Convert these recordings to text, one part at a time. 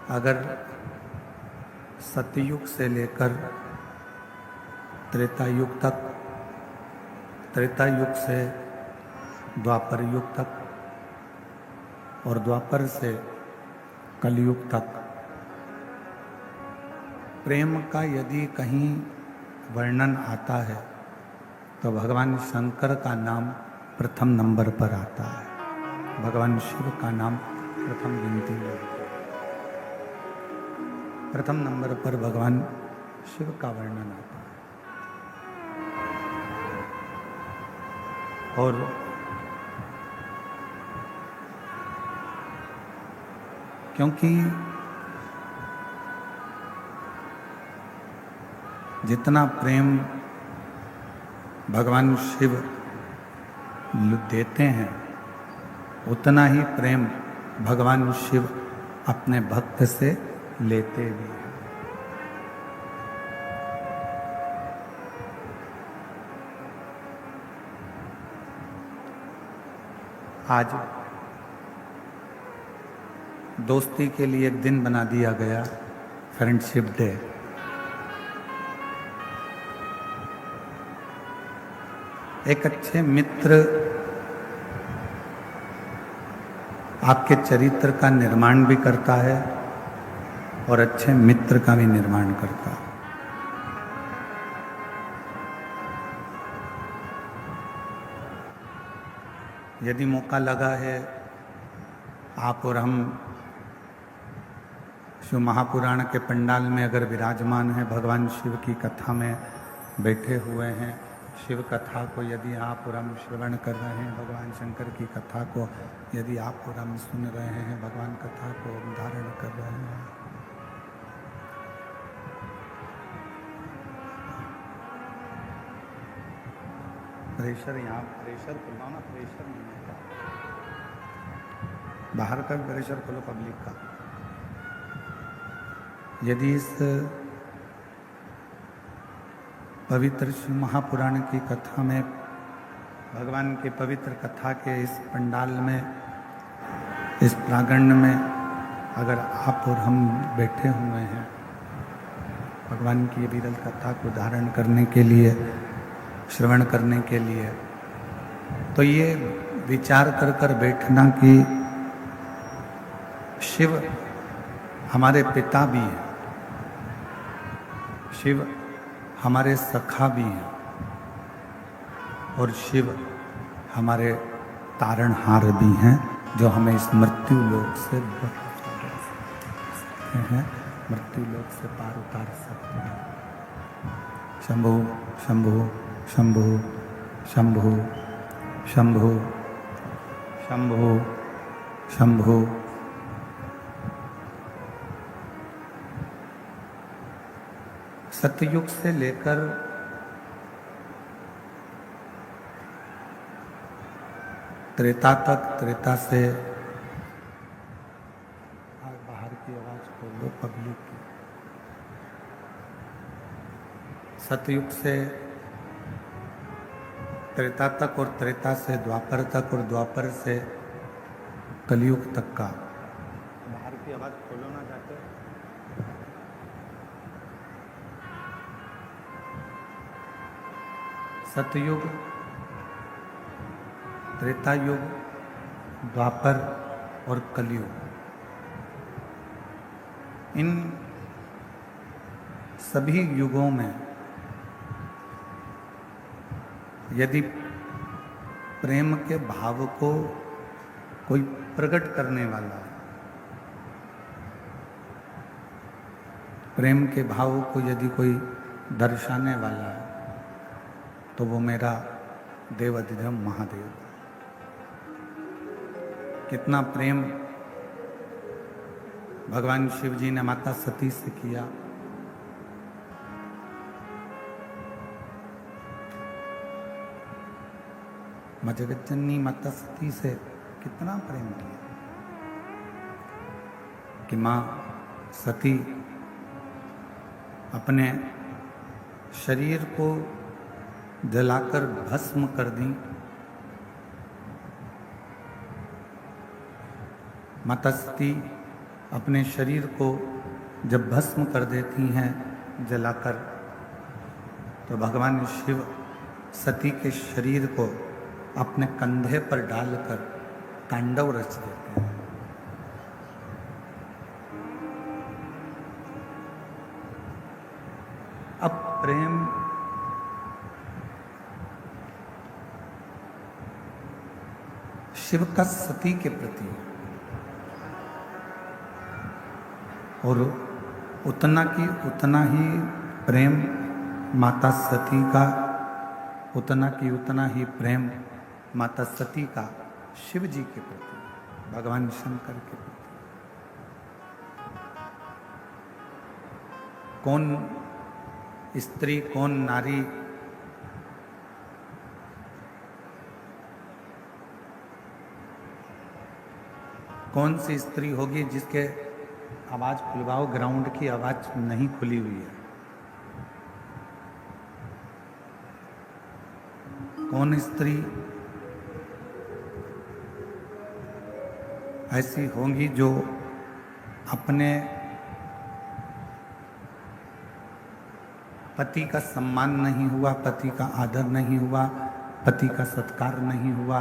अगर सतयुग से लेकर त्रेता युग तक, त्रेता युग से द्वापर युग तक और द्वापर से कलयुग तक प्रेम का यदि कहीं वर्णन आता है तो भगवान शंकर का नाम प्रथम नंबर पर आता है। भगवान शिव का नाम प्रथम गिनती में आता है। प्रथम नंबर पर भगवान शिव का वर्णन आता है। और क्योंकि जितना प्रेम भगवान शिव देते हैं उतना ही प्रेम भगवान शिव अपने भक्त से लेते भी हैं। आज दोस्ती के लिए एक दिन बना दिया गया, फ्रेंडशिप डे। एक अच्छे मित्र आपके चरित्र का निर्माण भी करता है और अच्छे मित्र का भी निर्माण करता है। यदि मौका लगा है, आप और हम शिव महापुराण के पंडाल में अगर विराजमान है, भगवान शिव की कथा में बैठे हुए हैं, शिव कथा को यदि आप और हम श्रवण कर रहे हैं, भगवान शंकर की कथा को यदि आप और हम सुन रहे हैं, भगवान कथा को धारण कर रहे हैं, प्रेशर यहाँ प्रेशर खुलवाओ ना, प्रेशर नहीं है, बाहर का प्रेशर खोलो पब्लिक का। यदि इस पवित्र शिव महापुराण की कथा में, भगवान की पवित्र कथा के इस पंडाल में, इस प्रांगण में अगर आप और हम बैठे हुए हैं भगवान की विरल कथा को धारण करने के लिए, श्रवण करने के लिए, तो ये विचार कर कर बैठना कि शिव हमारे पिता भी हैं, शिव हमारे सखा भी हैं और शिव हमारे तारणहार भी हैं, जो हमें इस मृत्यु लोक से हैं, मृत्यु लोक से पार उतार सकते हैं। शंभु शंभु शंभु शंभु शंभु शंभु शंभु। सतयुग से लेकर त्रेता तक, त्रेता से बाहर की आवाज खोलो पब्लिक की। सतयुग से त्रेता तक और त्रेता से द्वापर तक और द्वापर से कलयुग तक का, बाहर की आवाज खोलो ना जाके। सतयुग, त्रेता युग, द्वापर और कलयुग, इन सभी युगों में यदि प्रेम के भाव को कोई प्रकट करने वाला है, प्रेम के भाव को यदि कोई दर्शाने वाला है, तो वो मेरा देवाधिदेव महादेव। कितना प्रेम भगवान शिव जी ने माता सती से किया। मां जगत जननी माता सती से कितना प्रेम किया कि मां सती अपने शरीर को जलाकर भस्म कर दी। माता सती अपने शरीर को जब भस्म कर देती हैं जलाकर, तो भगवान शिव सती के शरीर को अपने कंधे पर डालकर तांडव रच देते हैं। अब प्रेम शिव का सती के प्रति और उतना ही प्रेम माता सती का, उतना ही प्रेम माता सती का शिव जी के प्रति, भगवान शंकर के प्रति। कौन स्त्री, कौन नारी कौन सी स्त्री होगी जिसके आवाज खुलवाओ, ग्राउंड की आवाज नहीं खुली हुई है? कौन स्त्री ऐसी होंगी जो अपने पति का सम्मान नहीं हुआ, पति का आदर नहीं हुआ, पति का सत्कार नहीं हुआ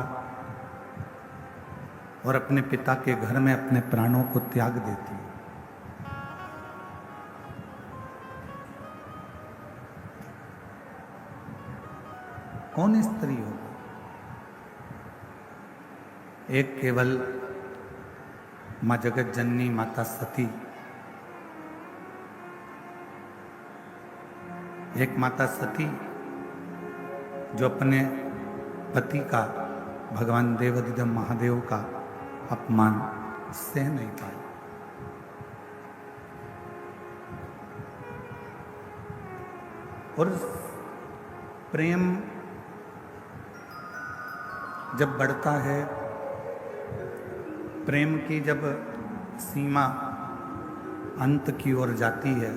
और अपने पिता के घर में अपने प्राणों को त्याग देती है? कौन स्त्री होगी? एक केवल माँ जगत जननी माता सती, एक माता सती जो अपने पति का, भगवान देवाधिदेव महादेव का अपमान सह नहीं पाई। और प्रेम जब बढ़ता है, प्रेम की जब सीमा अंत की ओर जाती है,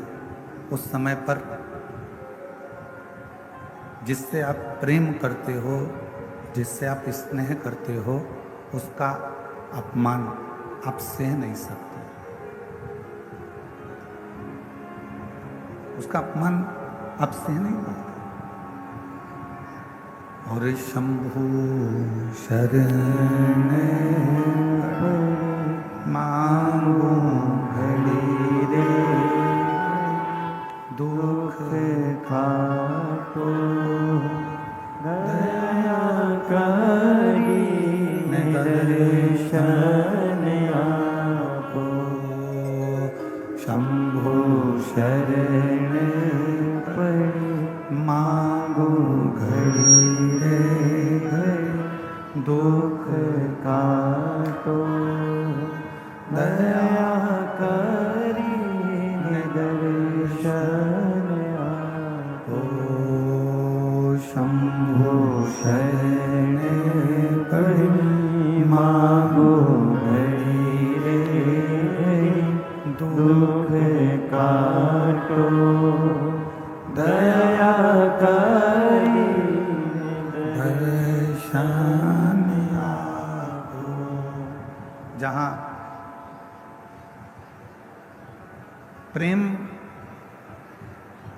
उस समय पर जिससे आप प्रेम करते हो, जिससे आप स्नेह करते हो, उसका अपमान आप सह नहीं सकते, उसका अपमान आप सह नहीं पाते। और शंभु शरण मांगो घड़ी रे, दुख काटो दया करी, दर्शन आपो। शंभु शरण मांगो घड़ी रे घड़ी, दुख काटो दया करी, दर्शन आपो। शंभु शरण पड़ी मांगो घड़ी रे, दुख काटो दया करी, दर्शन आपो। जहाँ प्रेम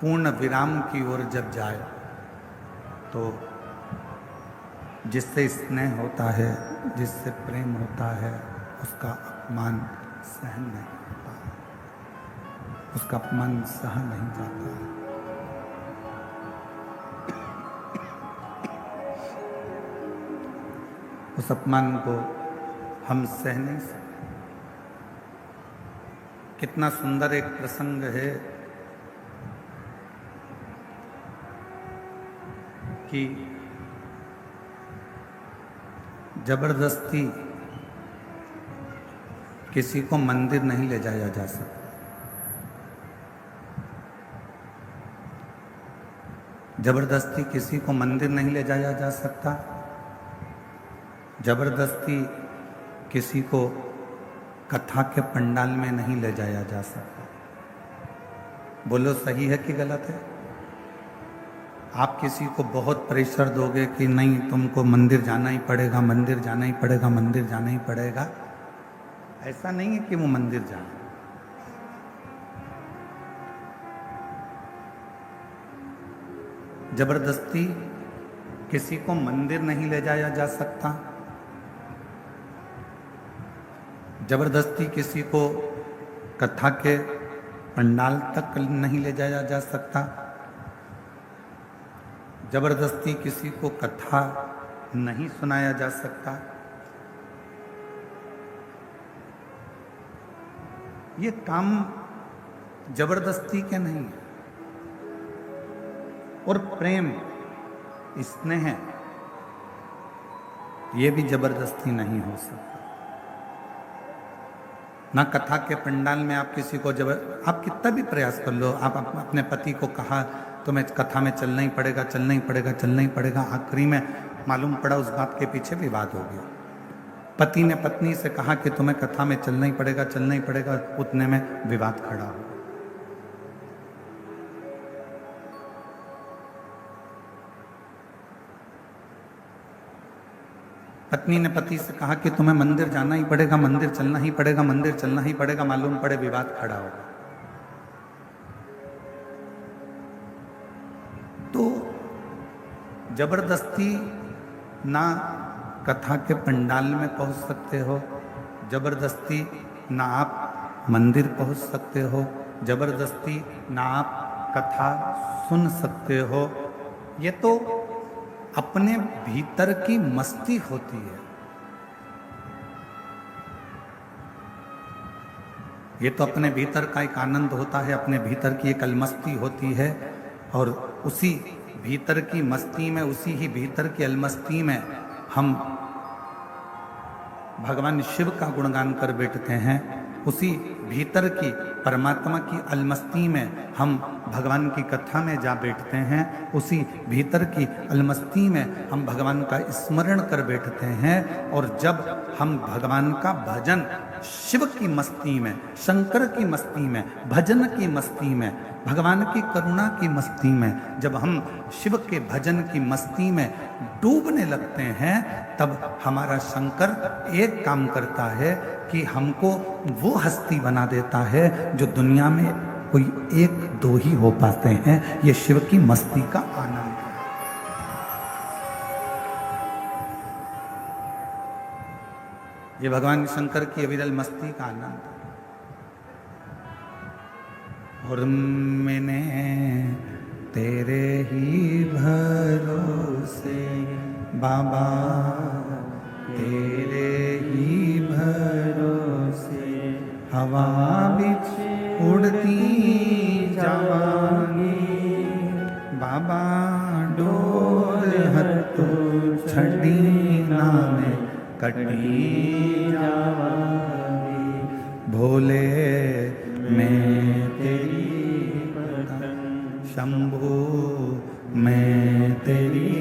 पूर्ण विराम की ओर जब जाए, तो जिससे स्नेह होता है, जिससे प्रेम होता है, उसका अपमान सहन नहीं होता, उसका अपमान सहा नहीं जाता है। उस अपमान को हम सह नहीं सकते। कितना सुंदर एक प्रसंग है कि जबरदस्ती किसी को मंदिर नहीं ले जाया जा सकता। जबरदस्ती किसी को मंदिर नहीं ले जाया जा सकता। जबरदस्ती किसी को कथा के पंडाल में नहीं ले जाया जा सकता। बोलो सही है कि गलत है? आप किसी को बहुत प्रेशर दोगे कि नहीं तुमको मंदिर जाना ही पड़ेगा, मंदिर जाना ही पड़ेगा, मंदिर जाना ही पड़ेगा, ऐसा नहीं है कि वो मंदिर जाए। जबरदस्ती किसी को मंदिर नहीं ले जाया जा सकता, जबरदस्ती किसी को कथा के पंडाल तक नहीं ले जाया जा सकता, जबरदस्ती किसी को कथा नहीं सुनाया जा सकता। ये काम जबरदस्ती के नहीं है। और प्रेम, स्नेह, ये भी जबरदस्ती नहीं हो सकता। ना कथा के पंडाल में आप किसी को आप कितना भी प्रयास कर लो, आप अपने पति को कहा तुम्हें कथा में चलना ही पड़ेगा, चलना ही पड़ेगा, चलना ही पड़ेगा, आखिरी में मालूम पड़ा उस बात के पीछे विवाद हो गया। पति ने पत्नी से कहा कि तुम्हें कथा में चलना ही पड़ेगा, चलना ही पड़ेगा, उतने में विवाद खड़ा हो। पत्नी ने पति से कहा कि तुम्हें मंदिर जाना ही पड़ेगा, मंदिर चलना ही पड़ेगा, मंदिर चलना ही पड़ेगा, मालूम पड़े विवाद खड़ा हो। तो जबरदस्ती ना कथा के पंडाल में पहुंच सकते हो, जबरदस्ती ना आप मंदिर पहुंच सकते हो, जबरदस्ती ना आप कथा सुन सकते हो। ये तो अपने भीतर की मस्ती होती है, ये तो अपने भीतर का एक आनंद होता है, अपने भीतर की एक अलमस्ती होती है। और उसी भीतर की मस्ती में, उसी ही भीतर की अलमस्ती में हम भगवान शिव का गुणगान कर बैठते हैं। उसी भीतर की परमात्मा की अलमस्ती में हम भगवान की कथा में जा बैठते हैं। उसी भीतर की अलमस्ती में हम भगवान का स्मरण कर बैठते हैं। और जब हम भगवान का भजन शिव की मस्ती में, शंकर की मस्ती में, भजन की मस्ती में, भगवान की करुणा की मस्ती में, जब हम शिव के भजन की मस्ती में डूबने लगते हैं, तब हमारा शंकर एक काम करता है कि हमको वो हस्ती बना देता है जो दुनिया में कोई एक दो ही हो पाते हैं। ये शिव की मस्ती का आनंद है। ये भगवान शंकर की अविरल मस्ती का आनंद है। और मैंने तेरे ही भरोसे बाबा, तेरे ही भरोसे हवा बिच उड़ती जावांगी बाबा, डोर हत्थों छड़ी नामे कटी जावांगी। भोले मैं तेरी पतंग, शंभू मैं तेरी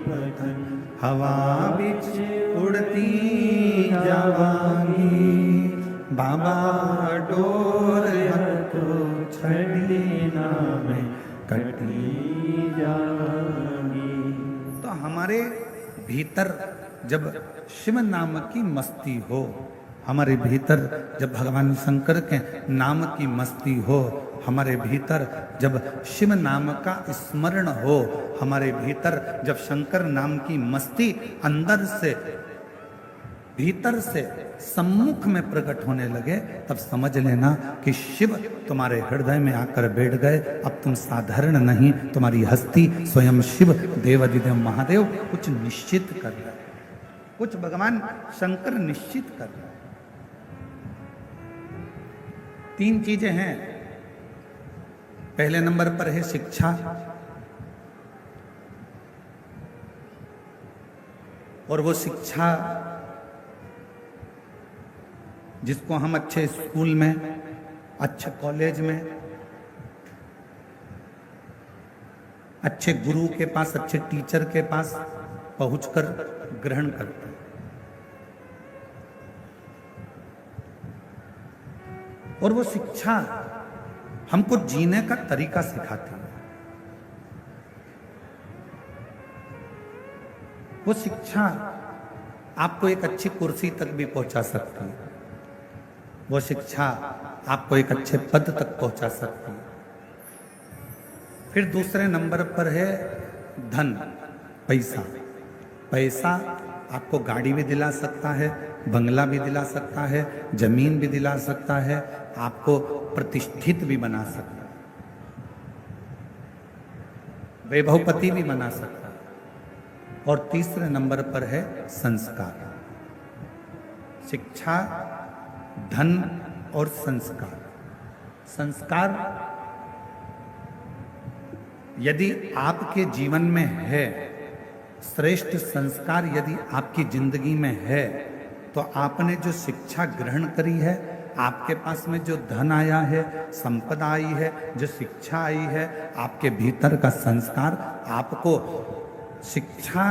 पतंग, हवा बिच उड़ती जावांगी बाबा, डोर हत्थों छड़ी नामे कटी जावांगी। तो हमारे भीतर जब शिव नाम की मस्ती हो, हमारे भीतर जब भगवान शंकर के नाम की मस्ती हो, हमारे भीतर जब शिव नाम का स्मरण हो, हमारे भीतर जब शंकर नाम की मस्ती अंदर से, भीतर से सम्मुख में प्रकट होने लगे, तब समझ लेना कि शिव तुम्हारे हृदय में आकर बैठ गए। अब तुम साधारण नहीं, तुम्हारी हस्ती स्वयं शिव देवाधिदेव महादेव कुछ निश्चित कर रहे, कुछ भगवान शंकर निश्चित कर रहे। तीन चीजें हैं। पहले नंबर पर है शिक्षा, और वो शिक्षा जिसको हम अच्छे स्कूल में, अच्छे कॉलेज में, अच्छे गुरु के पास, अच्छे टीचर के पास पहुंचकर ग्रहण करते हैं। और वो शिक्षा हमको जीने का तरीका सिखाती है। वो शिक्षा आपको एक अच्छी कुर्सी तक भी पहुंचा सकती है। वो शिक्षा आपको एक अच्छे पद तक पहुंचा सकती है। फिर दूसरे नंबर पर है धन, पैसा। पैसा आपको गाड़ी भी दिला सकता है, बंगला भी दिला सकता है, जमीन भी दिला सकता है, आपको प्रतिष्ठित भी बना सकता है, वैभवपति भी बना सकता है। और तीसरे नंबर पर है संस्कार। शिक्षा, धन और संस्कार। संस्कार यदि आपके जीवन में है, श्रेष्ठ संस्कार यदि आपकी जिंदगी में है, तो आपने जो शिक्षा ग्रहण करी है, आपके पास में जो धन आया है, संपदा आई है, जो शिक्षा आई है, आपके भीतर का संस्कार, आपको शिक्षा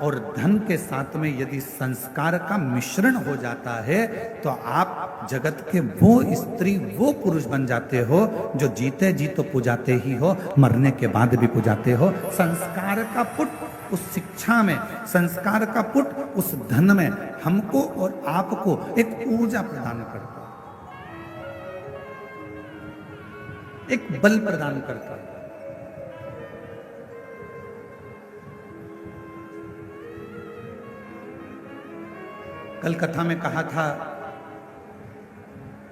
और धन के साथ में यदि संस्कार का मिश्रण हो जाता है, तो आप जगत के वो स्त्री, वो पुरुष बन जाते हो जो जीते जी तो पुजाते ही हो, मरने के बाद भी पुजाते हो। संस्कार का पुट उस शिक्षा में, संस्कार का पुट उस धन में हमको और आपको एक ऊर्जा प्रदान करता है, एक बल प्रदान करता है। कल कथा में कहा था,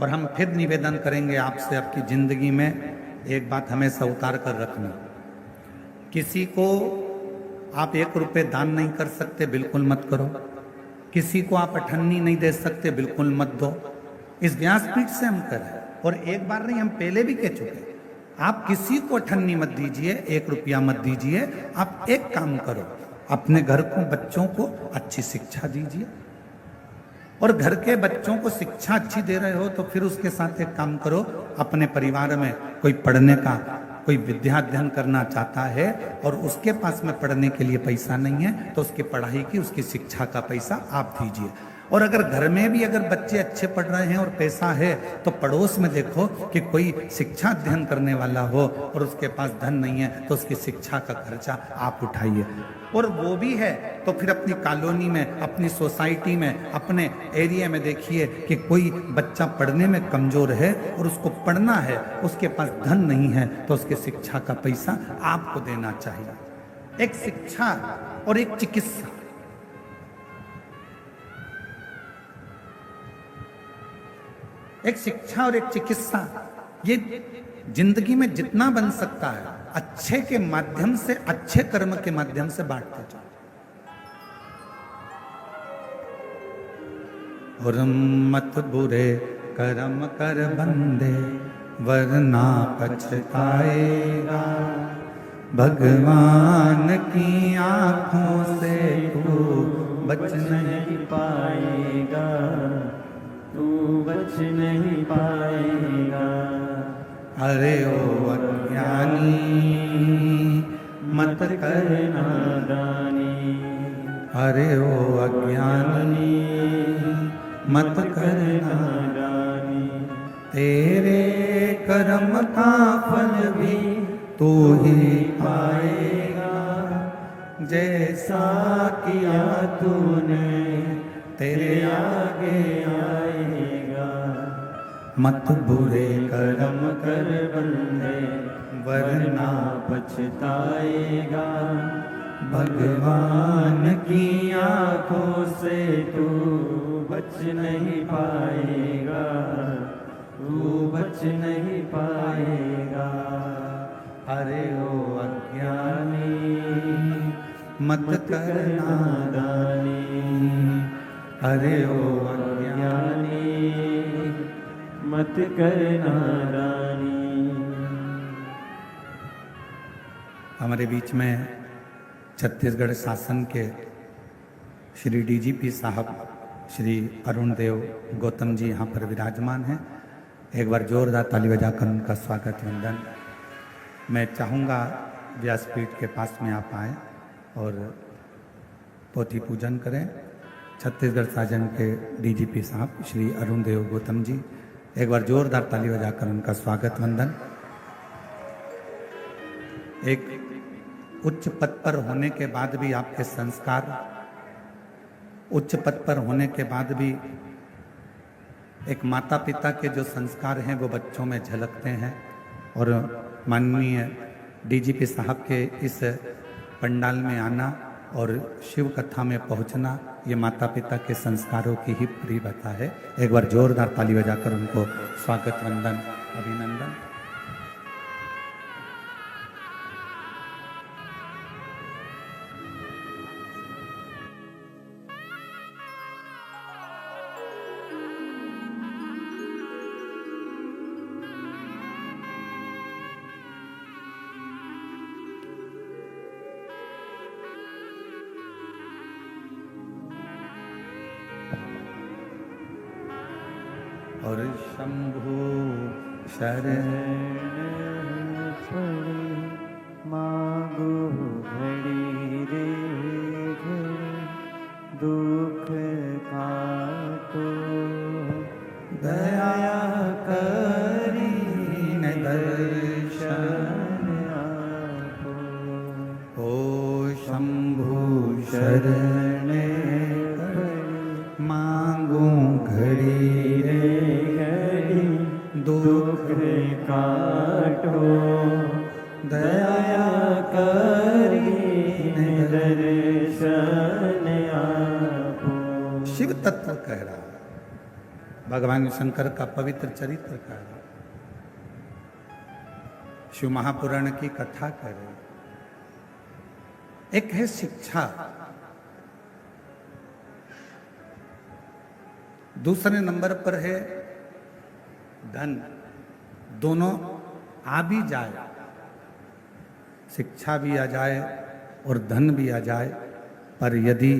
और हम फिर निवेदन करेंगे आपसे, आपकी जिंदगी में एक बात हमेशा उतार कर रखना। किसी को आप 1 रुपये दान नहीं कर सकते, बिल्कुल मत करो। किसी को आप अठन्नी नहीं दे सकते, बिल्कुल मत दो। इस व्यासपीठ से हम कर रहे हैं, और एक बार नहीं, हम पहले भी कह चुके। आप किसी को अठन्नी मत दीजिए, 1 रुपया मत दीजिए। आप एक काम करो, अपने घर को, बच्चों को अच्छी शिक्षा दीजिए, और घर के बच्चों को शिक्षा अच्छी दे रहे हो तो फिर उसके साथ एक काम करो, अपने परिवार में कोई पढ़ने का, कोई विद्या अध्ययन करना चाहता है और उसके पास में पढ़ने के लिए पैसा नहीं है, तो उसकी पढ़ाई की, उसकी शिक्षा का पैसा आप दीजिए। और अगर घर में भी अगर बच्चे अच्छे पढ़ रहे हैं और पैसा है, तो पड़ोस में देखो कि कोई शिक्षा अध्ययन करने वाला हो और उसके पास धन नहीं है, तो उसकी शिक्षा का खर्चा आप उठाइए। और वो भी है तो फिर अपनी कॉलोनी में, अपनी सोसाइटी में, अपने एरिया में देखिए कि कोई बच्चा पढ़ने में कमजोर है और उसको पढ़ना है, उसके पास धन नहीं है, तो उसके शिक्षा का पैसा आपको देना चाहिए। एक शिक्षा और एक चिकित्सा, एक शिक्षा और एक चिकित्सा, ये जिंदगी में जितना बन सकता है अच्छे के माध्यम से, अच्छे कर्म के माध्यम से बांटते जाओ। और मत बुरे कर्म कर बंदे, वरना पछताएगा। भगवान की आंखों से तू बच नहीं पाएगा, तू बच नहीं पाएगा। अरे ओ अज्ञानी मत कर नादानी, अरे ओ अज्ञानी मत कर नादानी। तेरे कर्म का फल भी तू ही पाएगा। जैसा किया तूने तेरे आगे आएगा। मत बुरे कर्म कर्म कर बंदे, वरना पछताएगा। भगवान की आंखों से तू बच नहीं पाएगा, तू बच नहीं पाएगा। अरे ओ अज्ञानी मत कर नादानी, अरे ओ अज्ञानी मत कर नादानी। हमारे बीच में छत्तीसगढ़ शासन के श्री डीजीपी साहब श्री अरुण देव गौतम जी यहाँ पर विराजमान हैं। एक बार जोरदार ताली बजाकर उनका स्वागत वंदन। मैं चाहूँगा व्यासपीठ के पास में आप आएँ और पोथी पूजन करें। छत्तीसगढ़ शासन के डीजीपी साहब श्री अरुण देव गौतम जी, एक बार जोरदार ताली बजाकर उनका स्वागत वंदन। एक उच्च पद पर होने के बाद भी आपके संस्कार, उच्च पद पर होने के बाद भी एक माता पिता के जो संस्कार हैं वो बच्चों में झलकते हैं। और माननीय डीजीपी साहब के इस पंडाल में आना और शिव कथा में पहुंचना ये माता पिता के संस्कारों की ही परिपथा है। एक बार जोरदार ताली बजाकर उनको स्वागत वंदन अभिनंदन। और शंभु शरण पड़ी मांगो घड़ी रे घड़ी दुख काटो दया करीन दर्शन आपो। ओ शंभु शरण मांगू घड़ी घड़ी दुख काटो दया करीन दर्शन आपो। शिव तत्व कह रहा है, भगवान शंकर का पवित्र चरित्र कह रहा है, शिव महापुराण की कथा कर रहे हैं। एक है शिक्षा, दूसरे नंबर पर है धन। दोनों आ भी जाए, शिक्षा भी आ जाए और धन भी आ जाए, पर यदि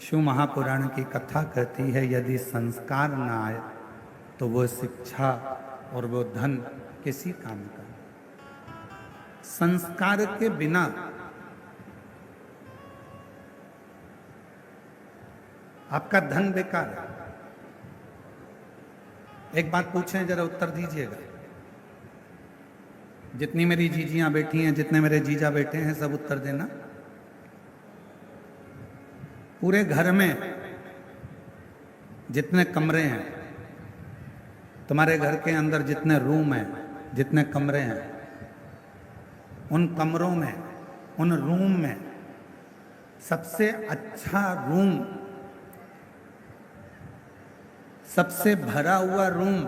शिव महापुराण की कथा कहती है यदि संस्कार ना आए तो वो शिक्षा और वो धन किसी काम का। संस्कार के बिना आपका धन बेकार है। एक बात पूछें, जरा उत्तर दीजिएगा। जितनी मेरी जीजियां बैठी हैं, जितने मेरे जीजा बैठे हैं, सब उत्तर देना। पूरे घर में जितने कमरे हैं, तुम्हारे घर के अंदर जितने रूम हैं, जितने कमरे हैं, उन कमरों में, उन रूम में सबसे अच्छा रूम, सबसे भरा हुआ रूम,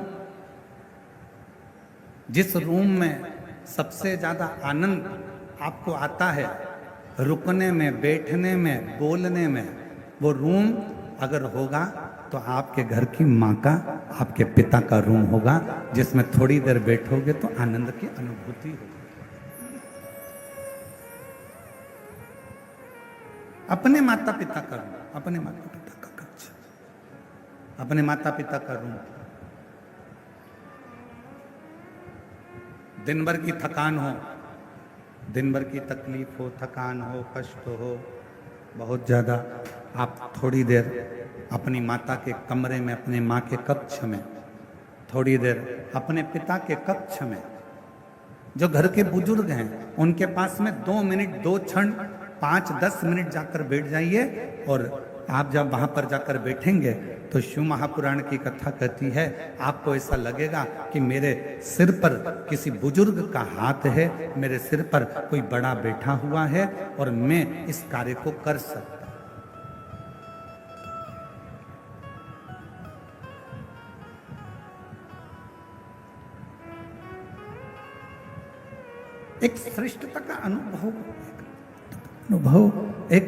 जिस रूम में सबसे ज्यादा आनंद आपको आता है रुकने में, बैठने में, बोलने में, वो रूम अगर होगा तो आपके घर की माँ का, आपके पिता का रूम होगा, जिसमें थोड़ी देर बैठोगे तो आनंद की अनुभूति होगी। अपने माता पिता का रूम, अपने माता पिता का कक्ष, अपने माता पिता का रूम। दिन भर की थकान हो, दिन भर की तकलीफ हो, थकान हो, कष्ट हो बहुत ज़्यादा, आप थोड़ी देर अपनी माता के कमरे में, अपने माँ के कक्ष में, थोड़ी देर अपने पिता के कक्ष में, जो घर के बुजुर्ग हैं उनके पास में 2 मिनट, 2 क्षण, 5-10 मिनट जाकर बैठ जाइए। और आप जब वहां पर जाकर बैठेंगे तो शिव महापुराण की कथा कहती है, आपको ऐसा लगेगा कि मेरे सिर पर किसी बुजुर्ग का हाथ है, मेरे सिर पर कोई बड़ा बैठा हुआ है और मैं इस कार्य को कर सकता। एक श्रेष्ठता का अनुभव, एक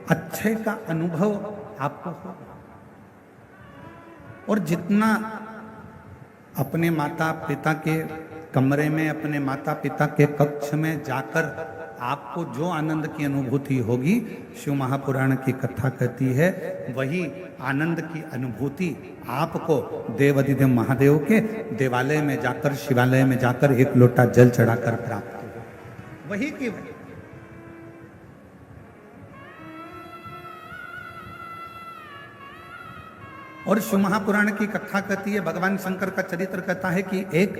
अच्छे का अनुभव आपको होगा। और जितना अपने माता पिता के कमरे में, अपने माता पिता के कक्ष में जाकर आपको जो आनंद की अनुभूति होगी, शिव महापुराण की कथा कहती है वही आनंद की अनुभूति आपको देवाधिदेव महादेव के देवालय में जाकर, शिवालय में जाकर एक लोटा जल चढ़ाकर प्राप्त होगी। वही की वही। और शिव महापुराण की कथा कहती है, भगवान शंकर का चरित्र कहता है कि एक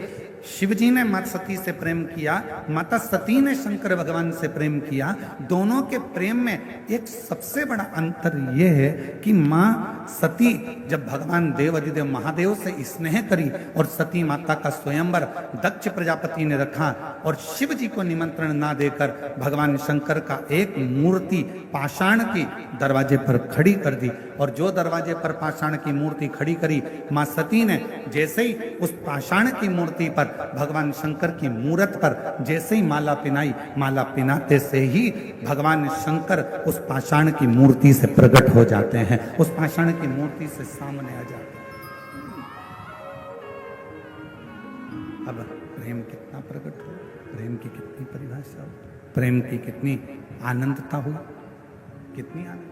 शिव जी ने माता सती से प्रेम किया, माता सती ने शंकर भगवान से प्रेम किया। दोनों के प्रेम में एक सबसे बड़ा अंतर यह है कि माँ सती जब भगवान देव अधिदेव महादेव से स्नेह करी और सती माता का स्वयंवर दक्ष प्रजापति ने रखा और शिव जी को निमंत्रण ना देकर भगवान शंकर का एक मूर्ति पाषाण की दरवाजे पर खड़ी कर दी। और जो दरवाजे पर पाषाण की मूर्ति खड़ी करी, मां सती ने जैसे ही उस पाषाण की मूर्ति पर भगवान शंकर की मूरत पर जैसे ही माला पिनाई, माला पिनाते से ही भगवान शंकर उस पाषाण की मूर्ति से प्रकट हो जाते हैं, उस पाषाण की मूर्ति से सामने आ जाते हैं। अब प्रेम कितना प्रकट हो, प्रेम की कितनी परिभाषा हो, प्रेम की कितनी आनंदता हुई, कितनी आनंद।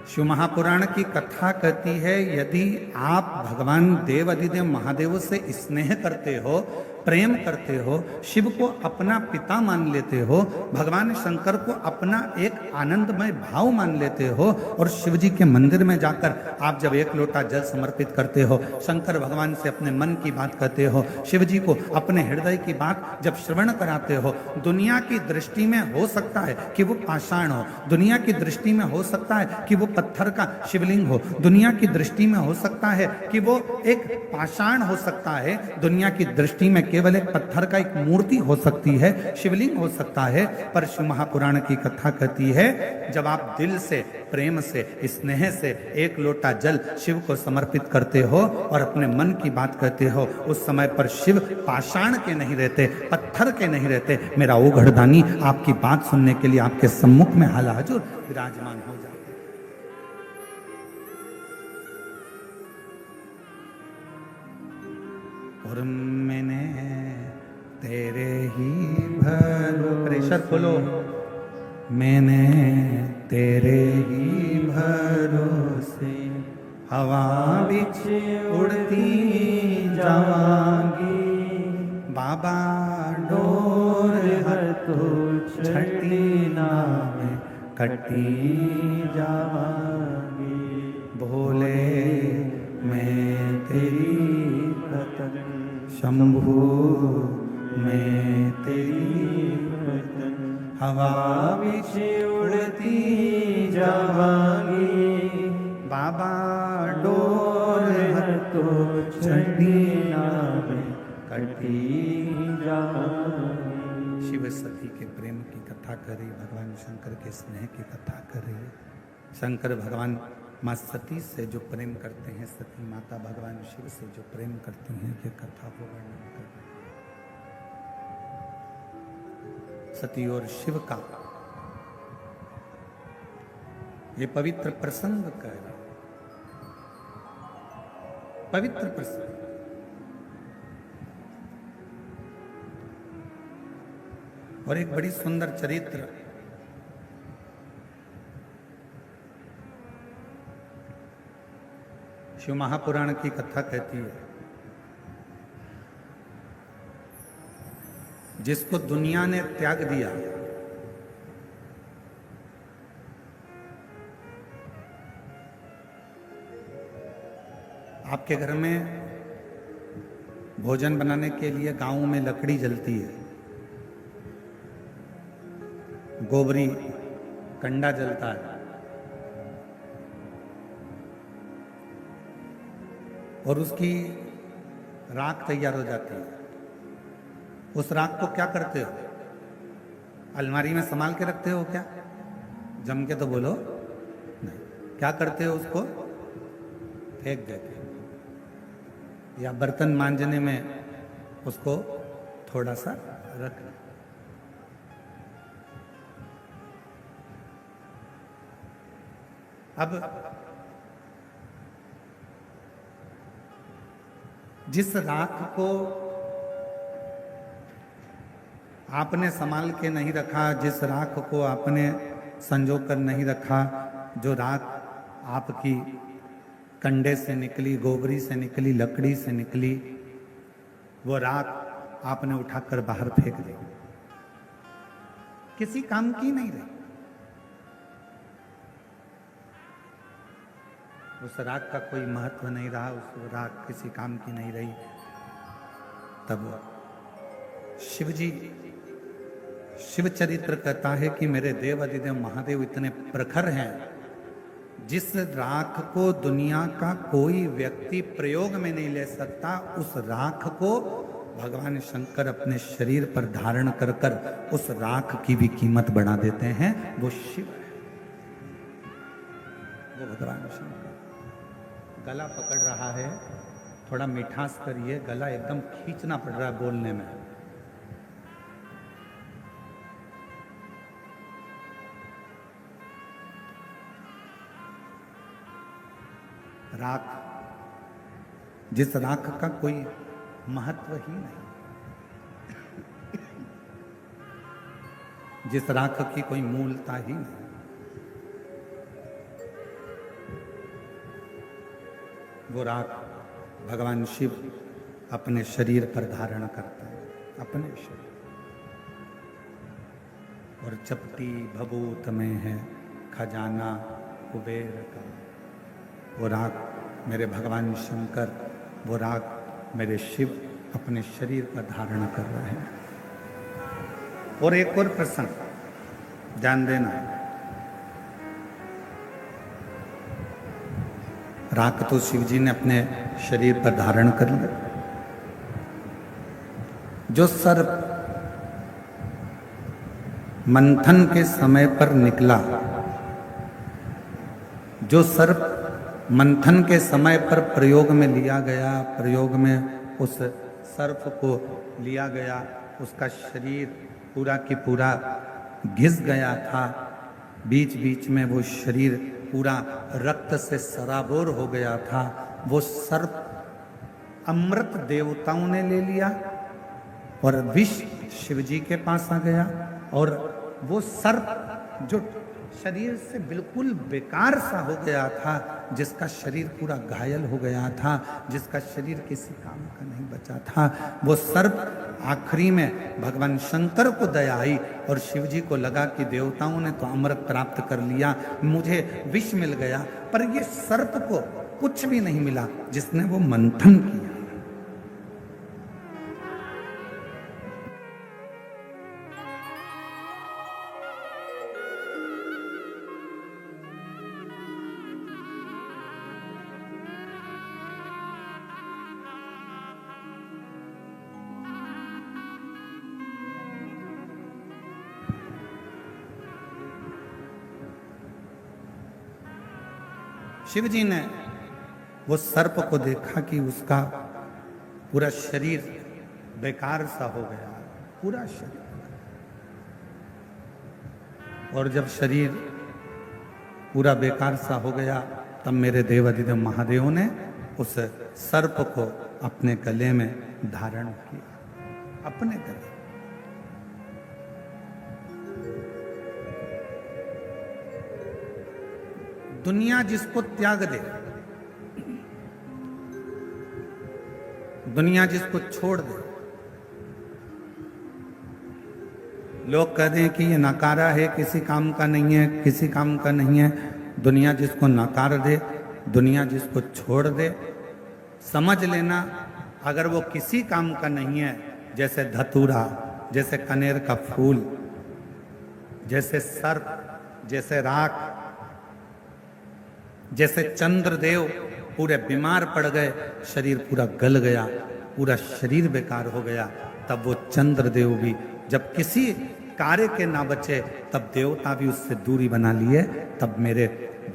शिव महापुराण की कथा कहती है, यदि आप भगवान देव अधिदेव महादेव से स्नेह करते हो, प्रेम करते हो, शिव को अपना पिता मान लेते हो, भगवान शंकर को अपना एक आनंदमय भाव मान लेते हो और शिव जी के मंदिर में जाकर आप जब एक लोटा जल समर्पित करते हो, शंकर भगवान से अपने मन की बात कहते हो, शिव जी को अपने हृदय की बात जब श्रवण कराते हो, दुनिया की दृष्टि में हो सकता है कि वो पाषाण हो, दुनिया की दृष्टि में हो सकता है कि वो पत्थर का शिवलिंग हो, दुनिया की दृष्टि में हो सकता है कि वो एक पाषाण हो सकता है, दुनिया की दृष्टि में केवल एक पत्थर का एक मूर्ति हो सकती है, शिवलिंग हो सकता है, पर शिव महापुराण की कथा कहती है जब आप दिल से, प्रेम से, स्नेह से एक लोटा जल शिव को समर्पित करते हो और अपने मन की बात कहते हो, उस समय पर शिव पाषाण के नहीं रहते, पत्थर के नहीं रहते, मेरा ओ घड़दानी आपकी बात सुनने के लिए आपके सम्मुख में हालाजुर विराजमान हो जाते। और मैंने तेरे ही प्रेशर खोलो, मैंने तेरे ही भरोसे हवा बिच उड़ती जावांगी, बाबा डोर तो छठी नाम कटी जावांगी, भोले मैं तेरी शंभू मैं तेरी हवा बिच उड़ती जावांगी, बाबा डोर तो छठी नाम कटी जावांगी। शिव सती के प्रेम की कथा कर रही, भगवान शंकर के स्नेह की कथा कर रही है। शंकर भगवान माँ सती से जो प्रेम करते हैं, सती माता भगवान शिव से जो प्रेम करती हैं, ये कथा को वर्णन कर रहे हैं। सती और शिव का ये पवित्र प्रसंग कह रहा है, पवित्र प्रसंग। और एक बड़ी सुंदर चरित्र शिव महापुराण की कथा कहती है, जिसको दुनिया ने त्याग दिया, आपके घर में भोजन बनाने के लिए गांव में लकड़ी जलती है, गोबरी कंडा जलता है और उसकी राख तैयार हो जाती है। उस राख को क्या करते हो? अलमारी में संभाल के रखते हो क्या? जम के तो बोलो नहीं। क्या करते हो? उसको फेंक देते हो या बर्तन मांजने में उसको थोड़ा सा रख। अब जिस राख को आपने संभाल के नहीं रखा, जिस राख को आपने संजो कर नहीं रखा, जो राख आपकी कंडे से निकली, गोबरी से निकली, लकड़ी से निकली, वो राख आपने उठाकर बाहर फेंक दी, किसी काम की नहीं रही। उस राख का कोई महत्व नहीं रहा, उस राख किसी काम की नहीं रही, तब शिव जी, शिव चरित्र कहता है कि मेरे देव अधिदेव महादेव इतने प्रखर हैं, जिस राख को दुनिया का कोई व्यक्ति प्रयोग में नहीं ले सकता, उस राख को भगवान शंकर अपने शरीर पर धारण कर कर उस राख की भी कीमत बढ़ा देते हैं। वो शिव है, वो भगवान शंकर। गला पकड़ रहा है, थोड़ा मिठास करिए, गला एकदम खींचना पड़ रहा है बोलने में। राख, जिस राख का कोई महत्व ही नहीं, जिस राख की कोई मूलता ही नहीं, वो राख भगवान शिव अपने शरीर पर धारण करते हैं, अपने शरीर। और चपटी भभूत में है खजाना कुबेर का। वो राग मेरे भगवान शंकर, वो राग मेरे शिव अपने शरीर पर धारण कर रहे हैं। और एक और प्रसंग ध्यान देना, राख तो शिव जी ने अपने शरीर पर धारण कर लिया। जो सर्प मंथन के समय पर निकला, जो सर्प मंथन के समय पर प्रयोग में लिया गया, प्रयोग में उस सर्प को लिया गया, उसका शरीर पूरा की पूरा घिस गया था, बीच बीच में वो शरीर पूरा रक्त से सराबोर हो गया था। वो सर्प अमृत देवताओं ने ले लिया और विष शिव जी के पास आ गया। और वो सर्प जो शरीर से बिल्कुल बेकार सा हो गया था, जिसका शरीर पूरा घायल हो गया था, जिसका शरीर किसी काम का नहीं बचा था, वो सर्प आखिरी में भगवान शंकर को दया आई और शिव जी को लगा कि देवताओं ने तो अमृत प्राप्त कर लिया, मुझे विष मिल गया, पर ये सर्प को कुछ भी नहीं मिला जिसने वो मंथन किया। शिव जी ने वो सर्प को देखा कि उसका पूरा शरीर बेकार सा हो गया, पूरा शरीर। और जब शरीर पूरा बेकार सा हो गया, तब मेरे देव अधिदेव महादेव ने उस सर्प को अपने गले में धारण किया, अपने गले। दुनिया जिसको त्याग दे, दुनिया जिसको छोड़ दे, लोग कहते हैं कि ये नकारा है, किसी काम का नहीं है, किसी काम का नहीं है, दुनिया जिसको नकार दे, दुनिया जिसको छोड़ दे, समझ लेना अगर वो किसी काम का नहीं है, जैसे धतूरा, जैसे कनेर का फूल, जैसे सर्प, जैसे राख, जैसे चंद्रदेव पूरे बीमार पड़ गए, शरीर पूरा गल गया, पूरा शरीर बेकार हो गया, तब वो चंद्रदेव भी जब किसी कार्य के ना बचे, तब देवता भी उससे दूरी बना लिए। तब मेरे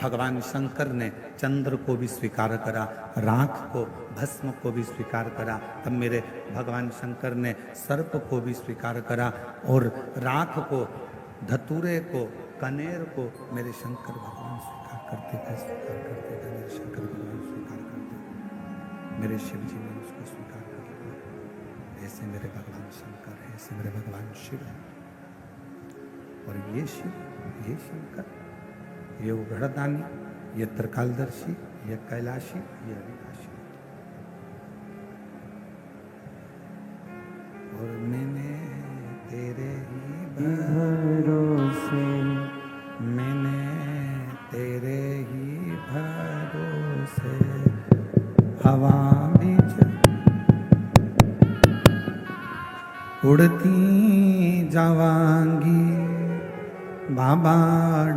भगवान शंकर ने चंद्र को भी स्वीकार करा, राख को, भस्म को भी स्वीकार करा। तब मेरे भगवान शंकर ने सर्प को भी स्वीकार करा, और राख को, धतूरे को, कनेर को मेरे शंकर भगवान स्वीकार करते थे, स्वीकार करते थे, मेरे शंकर भगवान स्वीकार करते, मेरे शिव जी ने उसको स्वीकार कर लिया। ऐसे मेरे भगवान शंकर है, ऐसे मेरे भगवान शिव है। और ये शिव, ये शंकर, ये उघड़दानी, ये त्रिकालदर्शी, ये कैलाशी, ये अविनाशी। और मैंने तेरे ही भरोसे, मैंने तेरे ही भरोसे हवा बीच उड़ती जावांगी, बाबा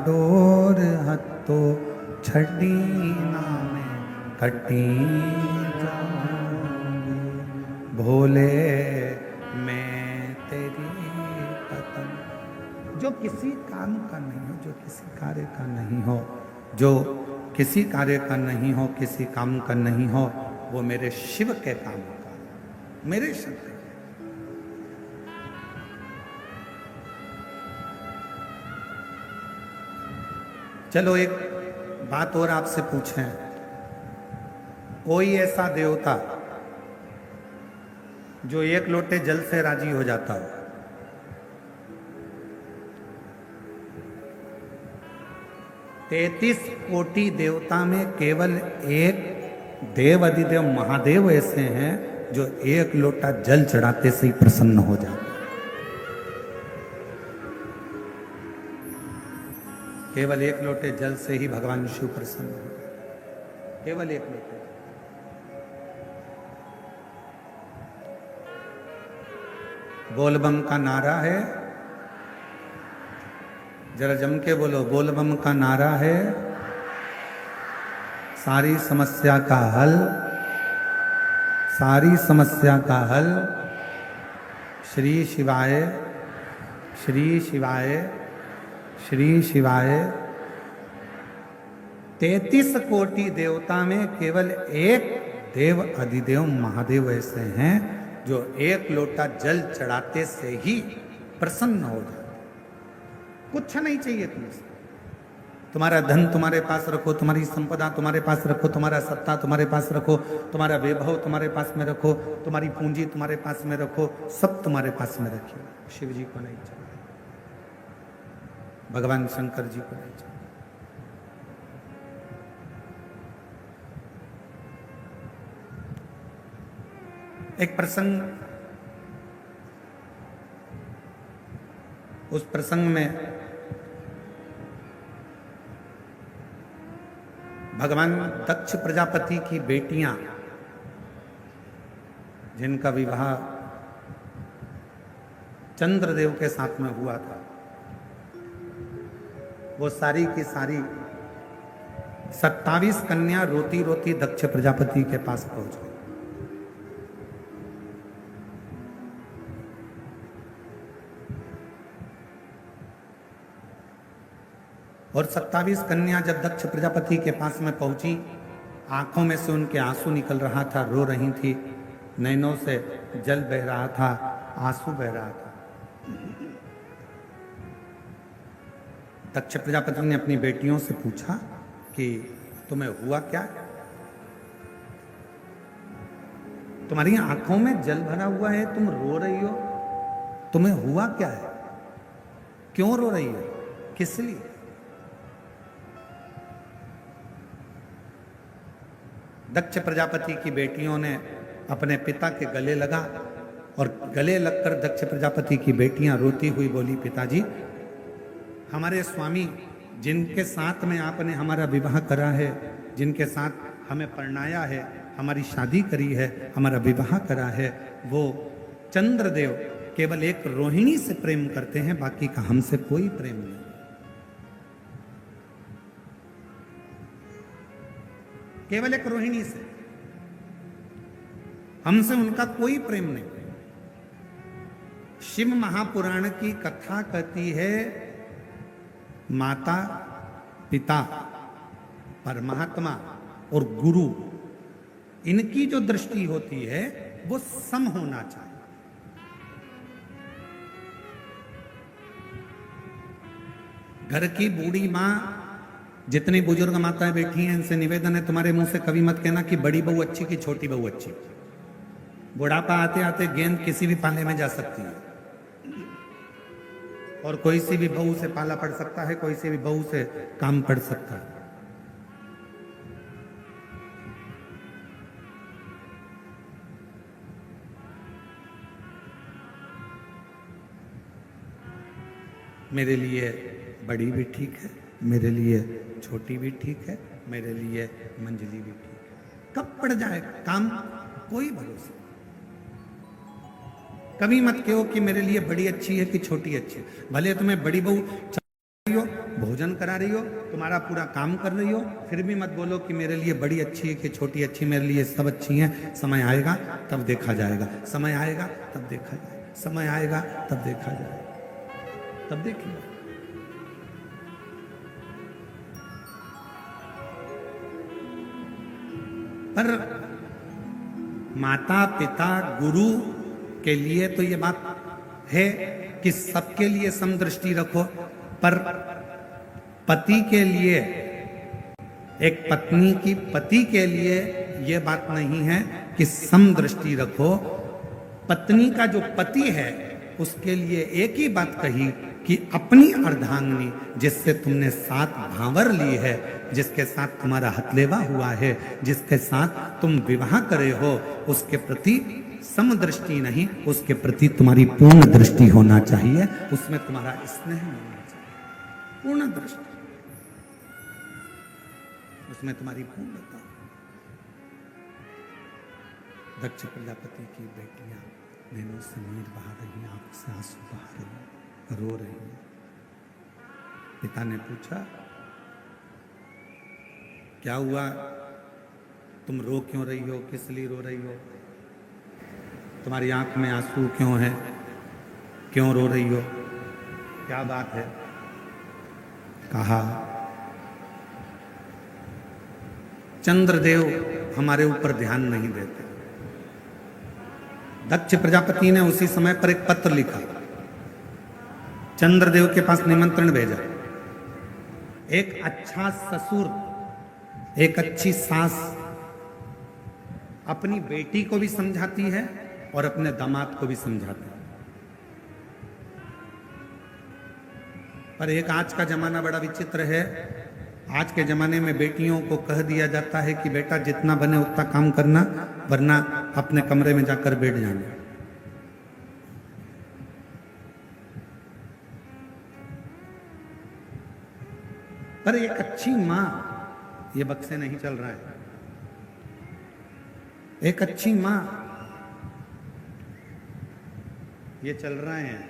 डोर हत्तो छड़ी नामे कटी जावांगी, भोले मैं तेरी पतंग। जो किसी काम का नहीं हो, जो किसी कार्य का नहीं हो, जो किसी कार्य का नहीं हो, किसी काम का नहीं हो, वो मेरे शिव के काम का, मेरे शक्ति। चलो एक बात और आपसे पूछें, कोई ऐसा देवता जो एक लोटे जल से राजी हो जाता हो? तैतीस कोटि देवता में केवल एक देव अधिदेव महादेव ऐसे हैं जो एक लोटा जल चढ़ाते से ही प्रसन्न हो जाते। केवल एक लोटे जल से ही भगवान शिव प्रसन्न हो गए, केवल एक लोटे। बोलबम का नारा है, जरा जम के बोलो, बोलबम का नारा है, सारी समस्या का हल, सारी समस्या का हल श्री शिवाय, श्री शिवाय, श्री शिवाय। 33 कोटि देवता में केवल एक देव अधिदेव महादेव ऐसे हैं जो एक लोटा जल चढ़ाते से ही प्रसन्न हो जाते। कुछ नहीं चाहिए तुमसे, तुम्हारा धन तुम्हारे पास रखो, तुम्हारी संपदा तुम्हारे पास रखो, तुम्हारा सत्ता तुम्हारे पास रखो, तुम्हारा वैभव तुम्हारे पास में रखो, तुम्हारी पूंजी तुम्हारे पास में रखो, सब तुम्हारे पास में रखिए, शिव जी को नहीं चाहिए, भगवान शंकर जी को नहीं चाहिए। एक प्रसंग, उस प्रसंग में भगवान दक्ष प्रजापति की बेटियां, जिनका विवाह चंद्रदेव के साथ में हुआ था, वो सारी की सारी 27 कन्या रोती रोती दक्ष प्रजापति के पास पहुंच गई। और 27 कन्या जब दक्ष प्रजापति के पास में पहुंची, आंखों में से उनके आंसू निकल रहा था, रो रही थी, नैनों से जल बह रहा था, आंसू बह रहा था। दक्ष प्रजापति ने अपनी बेटियों से पूछा कि तुम्हें हुआ क्या? तुम्हारी आंखों में जल भरा हुआ है, तुम रो रही हो, तुम्हें हुआ क्या है? क्यों रो रही हो? किस लिए? दक्ष प्रजापति की बेटियों ने अपने पिता के गले लगा और गले लगकर दक्ष प्रजापति की बेटियां रोती हुई बोली, पिताजी, हमारे स्वामी जिनके साथ में आपने हमारा विवाह करा है, जिनके साथ हमें परणाया है, हमारी शादी करी है, हमारा विवाह करा है, वो चंद्रदेव केवल एक रोहिणी से प्रेम करते हैं, बाकी का हमसे कोई प्रेम नहीं। केवल एक रोहिणी से, हमसे उनका कोई प्रेम नहीं। शिव महापुराण की कथा कहती है, माता, पिता, परमात्मा और गुरु, इनकी जो दृष्टि होती है वो सम होना चाहिए। घर की बूढ़ी मां, जितनी बुजुर्ग माताएं बैठी हैं, इनसे निवेदन है, तुम्हारे मुंह से कभी मत कहना कि बड़ी बहू अच्छी कि छोटी बहू अच्छी। बुढ़ापा आते आते गेंद किसी भी पाले में जा सकती है और कोई सी भी बहू से पाला पड़ सकता है, कोई सी भी बहू से काम पड़ सकता है। मेरे लिए बड़ी भी ठीक है, मेरे लिए छोटी भी ठीक है, मेरे लिए मंझली भी ठीक है। कब पड़ जाए काम, कोई भरोसा। कभी मत कहो कि मेरे लिए बड़ी अच्छी है कि छोटी अच्छी है। भले तुम्हें बड़ी बहू रही हो, भोजन करा रही हो, तुम्हारा पूरा काम कर रही हो, फिर भी मत बोलो कि मेरे लिए बड़ी अच्छी है कि छोटी अच्छी, मेरे लिए सब अच्छी हैं। समय आएगा तब देखा जाएगा, समय आएगा तब देखा जाएगा, समय आएगा तब देखा जाएगा, तब देखिए। पर माता पिता गुरु के लिए तो ये बात है कि सबके लिए समदृष्टि रखो, पर पति के लिए, एक पत्नी की पति के लिए यह बात नहीं है कि समदृष्टि रखो। पत्नी का जो पति है उसके लिए एक ही बात कही कि अपनी अर्धांगिनी, जिससे तुमने 7 भांवर ली है, जिसके साथ तुम्हारा हथलेवा हुआ है, जिसके साथ तुम विवाह करे हो, उसके प्रति समदृष्टि नहीं, उसके प्रति तुम्हारी पूर्ण दृष्टि होना चाहिए, उसमें तुम्हारा स्नेह होना चाहिए, पूर्ण दृष्टि, उसमें तुम्हारी पूर्णता। दक्ष प्रजापति की बेटियां नैनों से नीर बहा रही, आंख से आंसू बहा रही, रो रही है। पिता ने पूछा, क्या हुआ, तुम रो क्यों रही हो, किस लिए रो रही हो, तुम्हारी आंख में आंसू क्यों है, क्यों रो रही हो, क्या बात है। कहा, चंद्रदेव हमारे ऊपर ध्यान नहीं देते। दक्ष प्रजापति ने उसी समय पर एक पत्र लिखा, चंद्रदेव के पास निमंत्रण भेजा। एक अच्छा ससुर, एक अच्छी सास अपनी बेटी को भी समझाती है और अपने दामाद को भी समझाती है। पर एक आज का जमाना बड़ा विचित्र है। आज के जमाने में बेटियों को कह दिया जाता है कि बेटा जितना बने उतना काम करना, वरना अपने कमरे में जाकर बैठ जाना। पर एक अच्छी मां, ये बक्से नहीं चल रहा है, एक अच्छी मां, ये चल रहे हैं।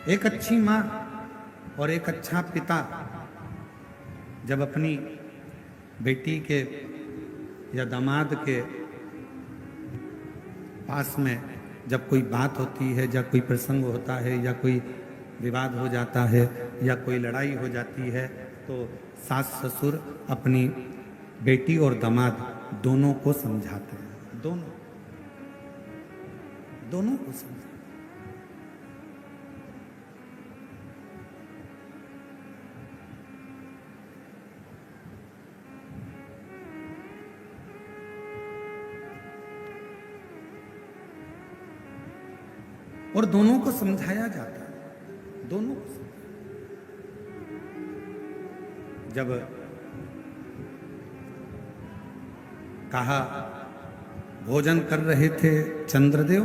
एक अच्छी मां और एक अच्छा पिता जब अपनी बेटी के या दामाद के पास में जब कोई बात होती है, या कोई प्रसंग होता है, या कोई विवाद हो जाता है, या कोई लड़ाई हो जाती है, तो सास ससुर अपनी बेटी और दामाद दोनों को समझाते हैं, दोनों को समझाते। और दोनों को समझाया जाता है, दोनों को। जब कहा, भोजन कर रहे थे चंद्रदेव,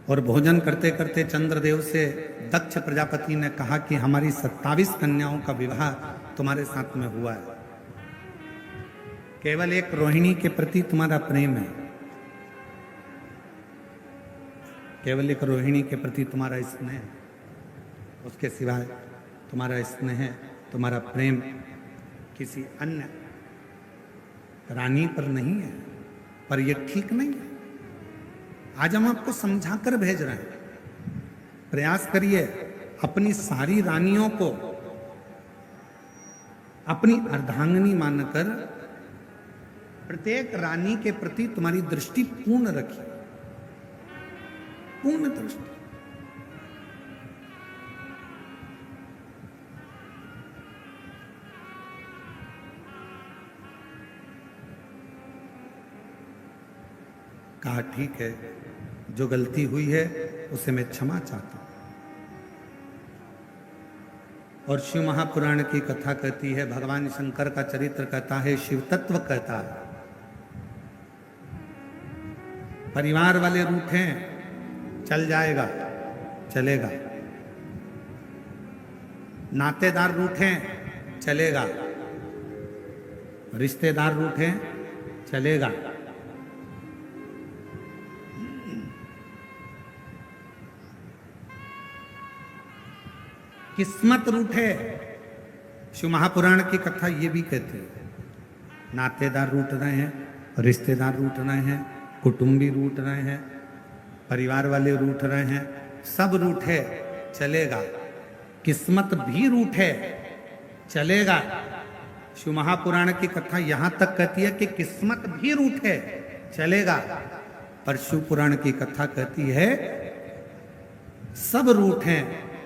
और भोजन करते करते चंद्रदेव से दक्ष प्रजापति ने कहा कि हमारी 27 कन्याओं का विवाह तुम्हारे साथ में हुआ है, केवल एक रोहिणी के प्रति तुम्हारा प्रेम है, केवल एक रोहिणी के प्रति तुम्हारा स्नेह, उसके सिवाय तुम्हारा स्नेह, तुम्हारा प्रेम किसी अन्य रानी पर नहीं है। पर यह ठीक नहीं है। आज हम आपको समझाकर भेज रहे हैं, प्रयास करिए अपनी सारी रानियों को अपनी अर्धांगिनी मानकर प्रत्येक रानी के प्रति तुम्हारी दृष्टि पूर्ण रखिए, पूर्ण दृष्टि। कहा, ठीक है, जो गलती हुई है उसे मैं क्षमा चाहता हूं। और शिव महापुराण की कथा कहती है, भगवान शंकर का चरित्र कहता है, शिव तत्व कहता है, परिवार वाले रूठे चल जाएगा, चलेगा, नातेदार रूठे चलेगा, रिश्तेदार रूठे चलेगा, किस्मत रूठे, शिव महापुराण की कथा ये भी कहती है, नातेदार रूठ रहे हैं, रिश्तेदार रूठ रहे हैं, कुटुंबी रूठ रहे हैं, परिवार वाले रूठ रहे हैं, सब रूठे चलेगा, किस्मत भी रूठे चलेगा। शिव महापुराण की कथा यहां तक कहती है कि किस्मत भी रूठे चलेगा, पर शिव पुराण की कथा कहती है सब रूठे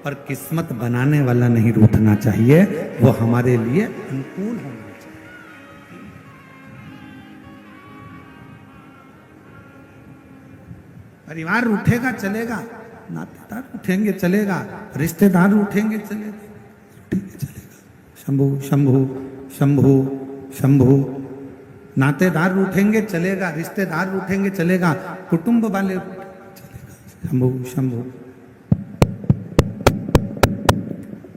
पर किस्मत बनाने वाला नहीं रूठना चाहिए, वो हमारे लिए अनुकूल होना चाहिए। परिवार रूठेगा चलेगा, नातेदार रूठेंगे चलेगा, रिश्तेदार रूठेंगे चलेगा, शंभु शंभु शंभु शंभु, नातेदार रूठेंगे चलेगा, रिश्तेदार रूठेंगे चलेगा, कुटुंब वाले चलेगा, शंभु शंभु।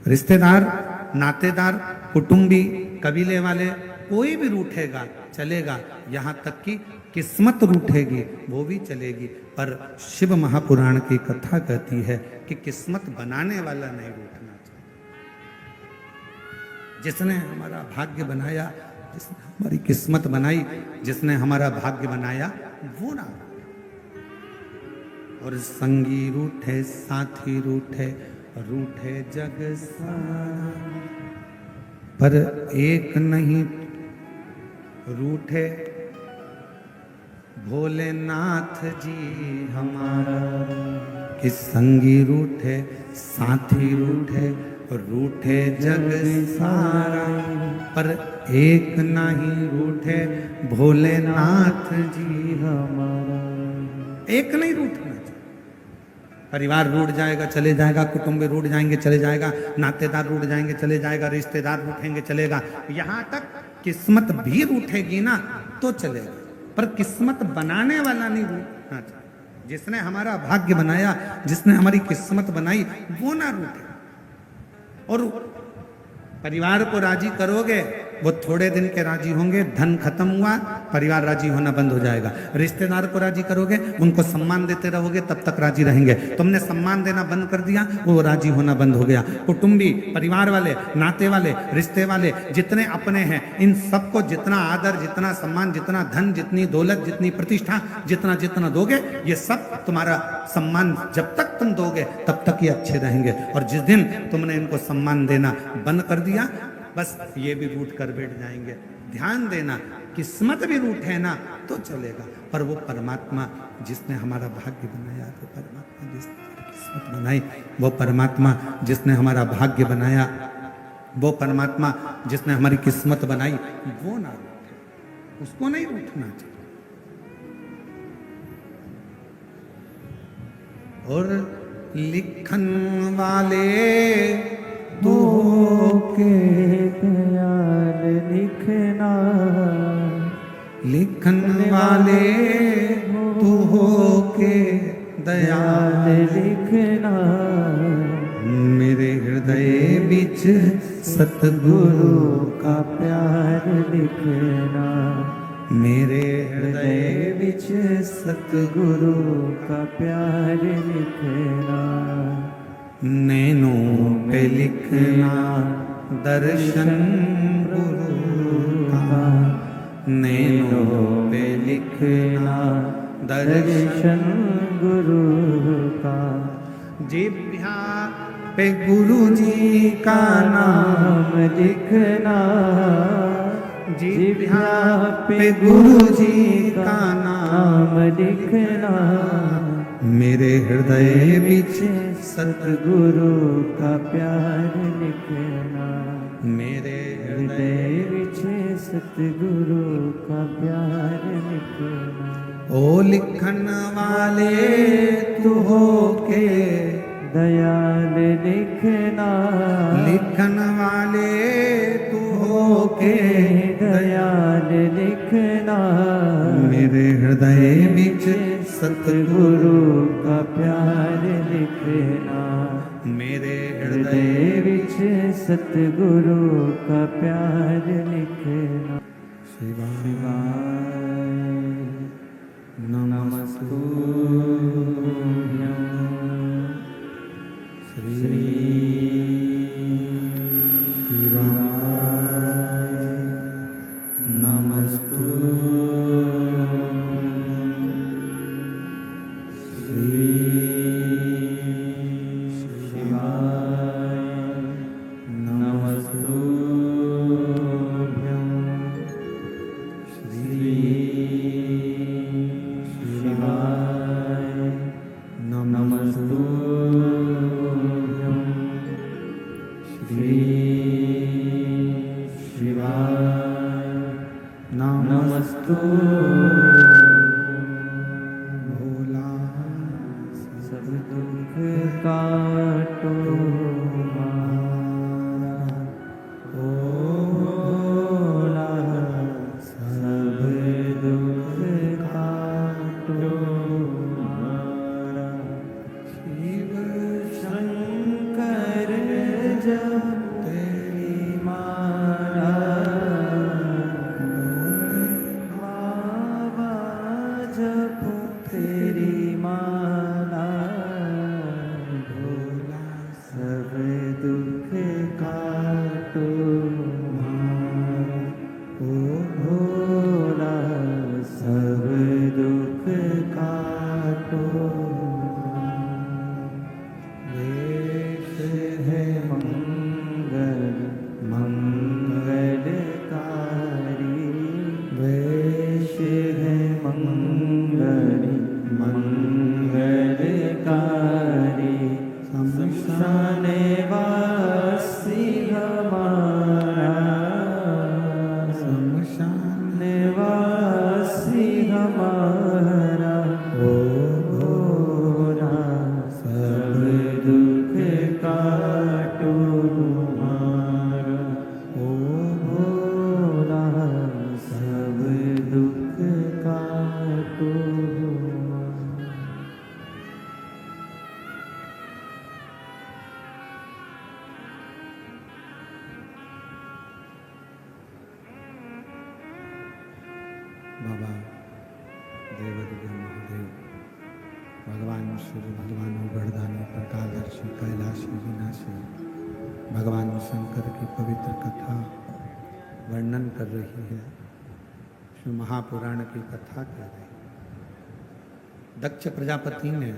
रिश्तेदार, नातेदार, कुटुंबी, कबीले वाले कोई भी रूठेगा चलेगा, यहां तक कि किस्मत रूठेगी वो भी चलेगी, पर शिव महापुराण की कथा कहती है कि किस्मत बनाने वाला नहीं रूठना चाहिए। जिसने हमारा भाग्य बनाया, जिसने हमारी किस्मत बनाई, जिसने हमारा भाग्य बनाया वो ना। और संगी रूठे, साथी रूठे, रूठे जग सारा, पर एक नहीं रूठे भोलेनाथ जी हमारा। कि संगी रूठे, साथी रूठे, रूठे जग सारा, पर एक नहीं रूठे भोलेनाथ जी हमारा। एक नहीं रूठना। परिवार रूठ जाएगा चले जाएगा, कुटुंब रूठ जाएंगे चले जाएगा, नातेदार रूठ जाएंगे चले जाएगा, रिश्तेदार रूठेंगे चलेगा, यहां तक किस्मत भी रूठेगी ना तो चलेगा, पर किस्मत बनाने वाला नहीं रूठना चाहिए। जिसने हमारा भाग्य बनाया, जिसने हमारी किस्मत बनाई वो ना रूठे। और परिवार को राजी करोगे वो थोड़े दिन के राजी होंगे, धन खत्म हुआ परिवार राजी होना बंद हो जाएगा। रिश्तेदार को राजी करोगे, उनको सम्मान देते रहोगे तब तक राजी रहेंगे, तुमने सम्मान देना बंद कर दिया वो राजी होना बंद हो गया। कुटुंबी, परिवार वाले, नाते वाले, रिश्ते वाले जितने अपने हैं, इन सबको जितना आदर, जितना सम्मान, जितना धन, जितनी दौलत, जितनी प्रतिष्ठा, जितना जितना दोगे, ये सब तुम्हारा सम्मान जब तक तुम दोगे तब तक ये अच्छे रहेंगे। और जिस दिन तुमने इनको सम्मान देना बंद कर दिया, बस ये भी रूठ कर बैठ जाएंगे। ध्यान देना, किस्मत भी रूठे ना तो चलेगा, पर वो परमात्मा जिसने हमारा भाग्य बनाया, वो परमात्मा जिसने किस्मत बनाई, वो परमात्मा जिसने हमारा भाग्य बनाया, वो परमात्मा जिसने हमारी किस्मत बनाई, वो ना रूठे, उसको नहीं रूठना चाहिए। और लिखन वाले तो के ख्याल लिखना, लिखन वाले तू हो के दयाल लिखना, मेरे हृदय बिच सतगुरु का प्यार लिखना, मेरे हृदय बिच सतगुरु का प्यार लिखना, नैनों पे लिखना दर्शन गुरु का, नैनों पे लिखना दर्शन गुरु का, जिह्वा पे गुरु जी का नाम लिखना, जिह्वा पे गुरु जी का नाम लिखना, मेरे हृदय बिच सतगुरु का प्यार लिखना, मेरे हृदय बिच सतगुरु का प्यार लिखना। ओ लिखन वाले तू हो के दयाल लिखना, लिखन वाले तू हो के दयाल लिखना, मेरे हृदय बिच सतगुरु का प्यार लिखना, मेरे हृदय हृदय बिच सतगुरु का प्यार लिखना। बाबा देवादिदेव महादेव भगवान श्री भगवान गणदानी प्रकारदर्शी कैलाशी विनाशी भगवान शंकर की पवित्र कथा वर्णन कर रही है। श्री महापुराण की कथा कह रही है। दक्ष प्रजापति ने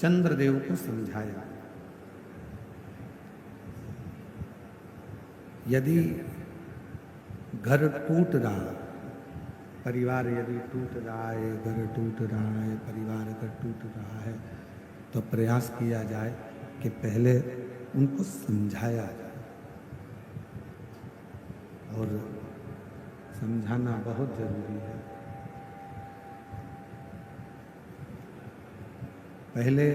चंद्रदेव को समझाया, यदि घर टूट रहा, परिवार यदि टूट रहा है, घर टूट रहा है, परिवार अगर टूट रहा है, तो प्रयास किया जाए कि पहले उनको समझाया जाए। और समझाना बहुत जरूरी है। पहले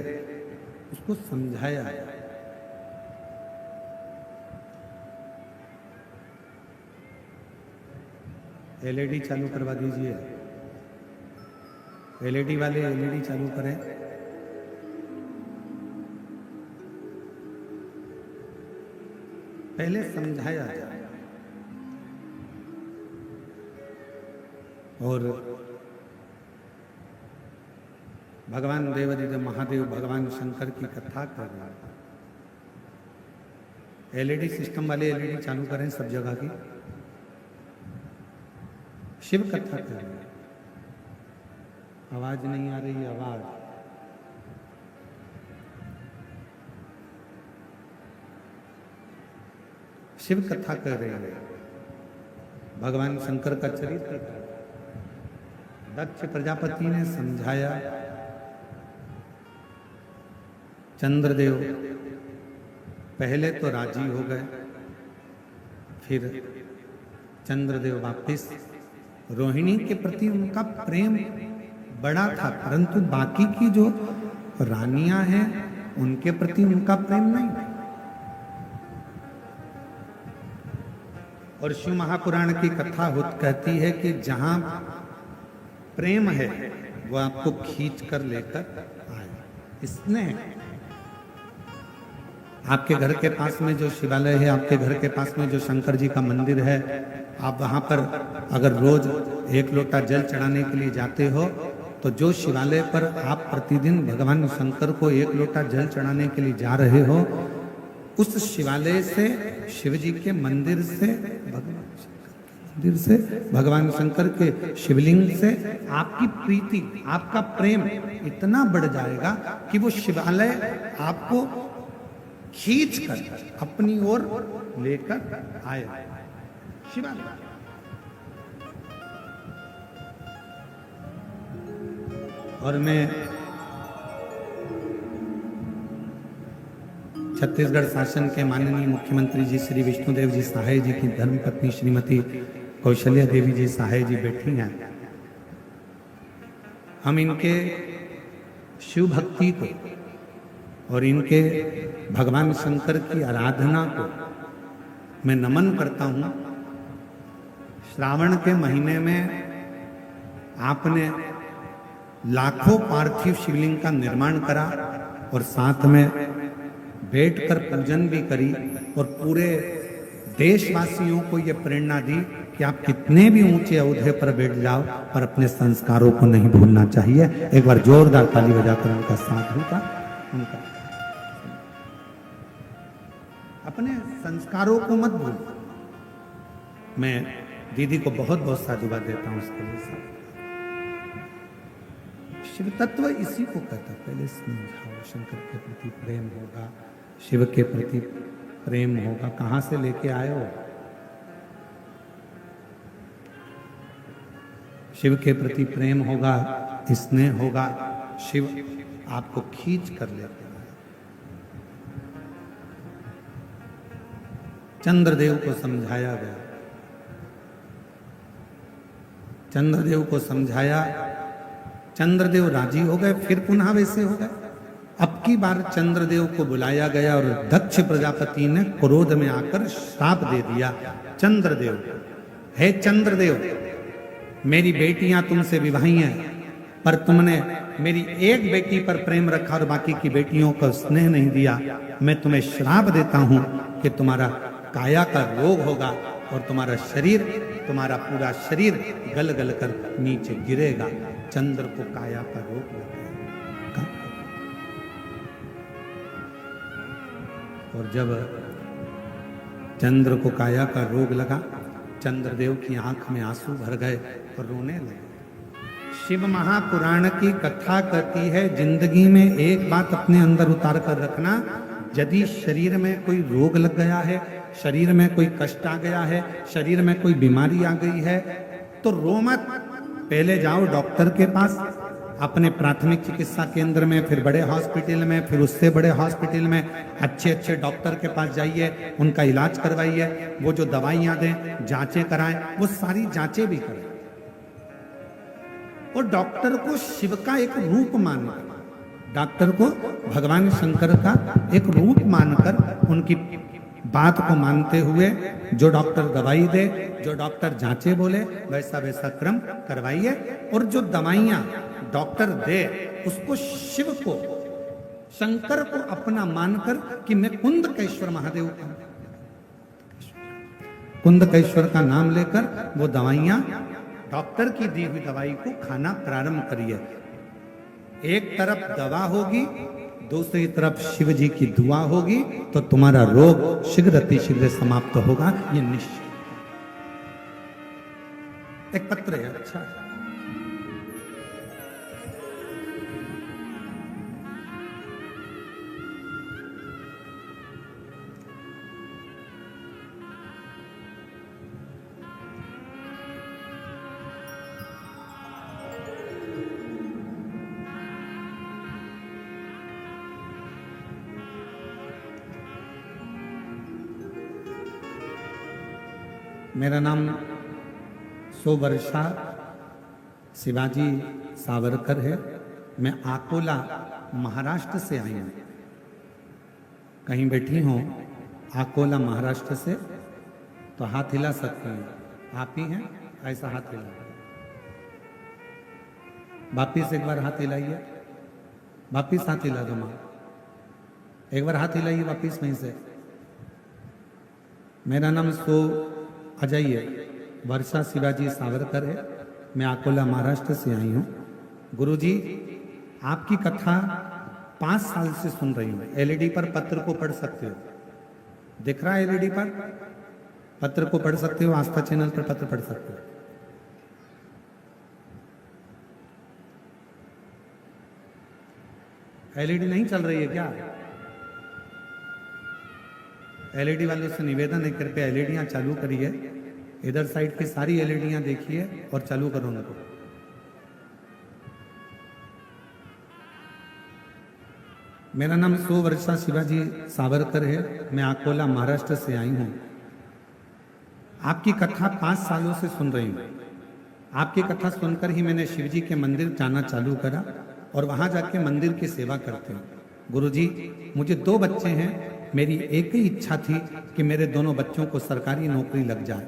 उसको समझाया जाए। एलईडी चालू करवा दीजिए। एलईडी वाले एलईडी चालू करें। पहले समझाया जाए और भगवान देवादिदेव महादेव भगवान शंकर की कथा कर रहे हैं। एलईडी सिस्टम वाले एलईडी चालू करें सब जगह की। शिव कथा कर रहे हैं। आवाज नहीं आ रही, आवाज। शिव कथा कर रहे हैं। भगवान शंकर का चरित्र दक्ष प्रजापति ने समझाया। चंद्रदेव पहले तो राजी हो गए, फिर चंद्रदेव वापिस। रोहिणी के प्रति उनका प्रेम बड़ा था, परंतु बाकी की जो रानियां हैं उनके प्रति उनका प्रेम नहीं। और शिव महापुराण की कथा कहती है कि जहां प्रेम है वो आपको खींच कर लेकर आए। आपके घर के पास में जो शिवालय है, आपके घर के पास में जो शंकर जी का मंदिर है, आप वहाँ पर अगर रोज 1 लोटा जल चढ़ाने के लिए जाते हो, तो जो शिवालय पर आप प्रतिदिन भगवान शंकर को 1 लोटा जल चढ़ाने के लिए जा रहे हो, उस शिवालय से, शिव जी के मंदिर से, भगवान शंकर के शिवलिंग से आपकी प्रीति, आपका प्रेम इतना बढ़ जाएगा कि वो शिवालय आपको खींच कर अपनी ओर लेकर आए। शिवालय और मैं छत्तीसगढ़ शासन के माननीय मुख्यमंत्री जी श्री विष्णुदेव जी सहाय जी की धर्मपत्नी श्रीमती कौशल्या देवी जी सहाय जी बैठी हैं। हम इनके शिव भक्ति को और इनके भगवान शंकर की आराधना को मैं नमन करता हूं। श्रावण के महीने में आपने लाखों पार्थिव शिवलिंग का निर्माण करा और साथ में बैठकर पूजन भी करी और पूरे देशवासियों को यह प्रेरणा दी कि आप कितने भी ऊंचे औहदे पर बैठ जाओ पर अपने संस्कारों को नहीं भूलना चाहिए। एक बार जोरदार ताली बजाकर उनका साथ होगा। उनका अपने संस्कारों को मत भूल। मैं दीदी को बहुत बहुत साधुवाद देता हूं उसके लिए। शिव तत्व इसी को कहता, पहले समझाओ। शंकर के प्रति प्रेम होगा, शिव के प्रति प्रेम होगा, कहां से लेके आए हो? शिव के प्रति प्रेम होगा, स्नेह होगा, शिव आपको खींच कर लेते हैं। चंद्रदेव को समझाया गया, चंद्रदेव को समझाया, चंद्रदेव राजी हो गए, फिर पुनः वैसे हो गए। अब की बार चंद्रदेव को बुलाया गया और दक्ष प्रजापति ने क्रोध में आकर श्राप दे दिया चंद्रदेव। हे चंद्रदेव, मेरी बेटियां तुमसे विवाही हैं, पर तुमने मेरी एक बेटी पर प्रेम रखा और बाकी की बेटियों को स्नेह नहीं दिया। मैं तुम्हें श्राप देता हूं कि तुम्हारा काया का रोग होगा और तुम्हारा शरीर, तुम्हारा पूरा शरीर गल गल कर नीचे गिरेगा। चंद्र को काया का रोग लगा और जब चंद्र को काया का रोग लगा, चंद्रदेव की आंख में आंसू भर गए और रोने लगे। शिव महापुराण की कथा कहती है, जिंदगी में एक बात अपने अंदर उतार कर रखना, यदि शरीर में कोई रोग लग गया है, शरीर में कोई कष्ट आ गया है, शरीर में कोई बीमारी आ गई है, तो रो मत। पहले जाओ डॉक्टर के पास, अपने प्राथमिक चिकित्सा केंद्र में, फिर बड़े हॉस्पिटल में, फिर उससे बड़े हॉस्पिटल में, अच्छे अच्छे डॉक्टर के पास जाइए, उनका इलाज करवाइए, वो जो दवाइयां दें, जांचें कराएं, वो सारी जांचें भी करें। और डॉक्टर को शिव का एक रूप मानकर, डॉक्टर को भगवान शंकर का एक रूप मानकर, उनकी बात को मानते हुए जो डॉक्टर दवाई दे, जो डॉक्टर जांचे बोले, वैसा वैसा क्रम करवाइए। और जो दवाइयां डॉक्टर दे, उसको शिव को, शंकर को अपना मानकर कि मैं कुंदकेश्वर महादेव का, कुंदकेश्वर का नाम लेकर वो दवाइयां, डॉक्टर की दी हुई दवाई को खाना प्रारंभ करिए। एक तरफ दवा होगी, दूसरी तरफ शिव जी की दुआ होगी, तो तुम्हारा रोग शीघ्र अतिशीघ्र समाप्त होगा, ये निश्चित। एक पत्र है, अच्छा है। मेरा नाम सोवर्षा शिवाजी सावरकर है। मैं अकोला महाराष्ट्र से आई हूँ। कहीं बैठी हूँ अकोला महाराष्ट्र से, तो हाथ हिला सकते हैं। आप ही हैं? ऐसा हाथ हिला। वापिस एक बार हाथ हिलाइए, वापिस हाथ हिला दो। माँ एक बार हाथ हिलाइए वापिस वहीं से। मेरा नाम सो अजय है, वर्षा शिवाजी सावरकर है। मैं अकोला महाराष्ट्र से आई हूँ। गुरुजी, आपकी कथा 5 साल से सुन रही हूँ। एलईडी पर पत्र को पढ़ सकते हो, दिख रहा है एलईडी पर पत्र को पढ़ सकते हो, आस्था चैनल पर पत्र पढ़ सकते हो। एलईडी नहीं चल रही है क्या? एलईडी वालों से निवेदन है, कृपया एलईडियां चालू करिए। इधर साइड की सारी एलईडियां देखिए और चालू करो उनको। मेरा नाम सो वर्षा शिवाजी सावरकर है। मैं अकोला महाराष्ट्र से आई हूँ। आपकी कथा 5 सालों से सुन रही हूँ। आपकी कथा सुनकर ही मैंने शिवजी के मंदिर जाना चालू करा और वहां जाके मंदिर की सेवा करते हूँ। गुरुजी, मुझे 2 बच्चे हैं। मेरी एक ही इच्छा थी कि मेरे दोनों बच्चों को सरकारी नौकरी लग जाए।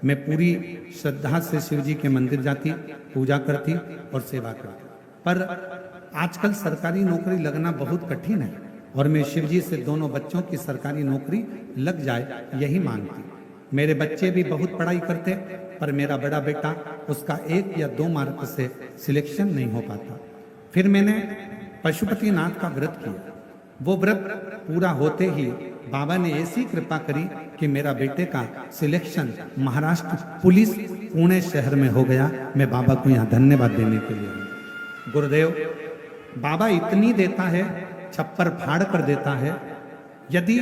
मैं पूरी श्रद्धा से शिवजी के मंदिर जाती, पूजा करती और सेवा करती, पर आजकल सरकारी नौकरी लगना बहुत कठिन है और मैं शिवजी से दोनों बच्चों की सरकारी नौकरी लग जाए यही मांगती। मेरे बच्चे भी बहुत पढ़ाई करते, पर मेरा बड़ा बेटा, उसका 1 या 2 मार्क से सिलेक्शन नहीं हो पाता। फिर मैंने पशुपतिनाथ का व्रत किया। वो व्रत पूरा होते ही बाबा ने ऐसी कृपा करी कि मेरा बेटे का सिलेक्शन महाराष्ट्र पुलिस पुणे शहर में हो गया। मैं बाबा को यहाँ धन्यवाद देने के लिए हूँ। गुरुदेव, बाबा इतनी देता है, छप्पर फाड़ कर देता है। यदि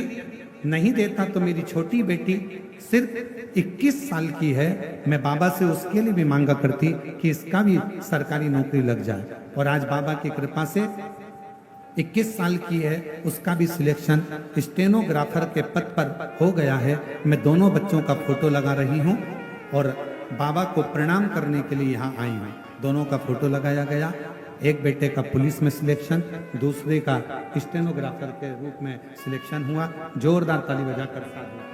नहीं देता तो मेरी छोटी बेटी सिर्फ 21 साल की है। मैं बाबा से उसके लिए भी मांगा करती कि इसका भी सरकारी नौकरी लग जाए, और आज बाबा की कृपा से 21 साल की है, उसका भी सिलेक्शन स्टेनोग्राफर के पद पर हो गया है। मैं दोनों बच्चों का फोटो लगा रही हूँ और बाबा को प्रणाम करने के लिए यहाँ आई हूँ। दोनों का फोटो लगाया गया। एक बेटे का पुलिस में सिलेक्शन, दूसरे का स्टेनोग्राफर के रूप में सिलेक्शन हुआ। जोरदार ताली बजाकर साथ में।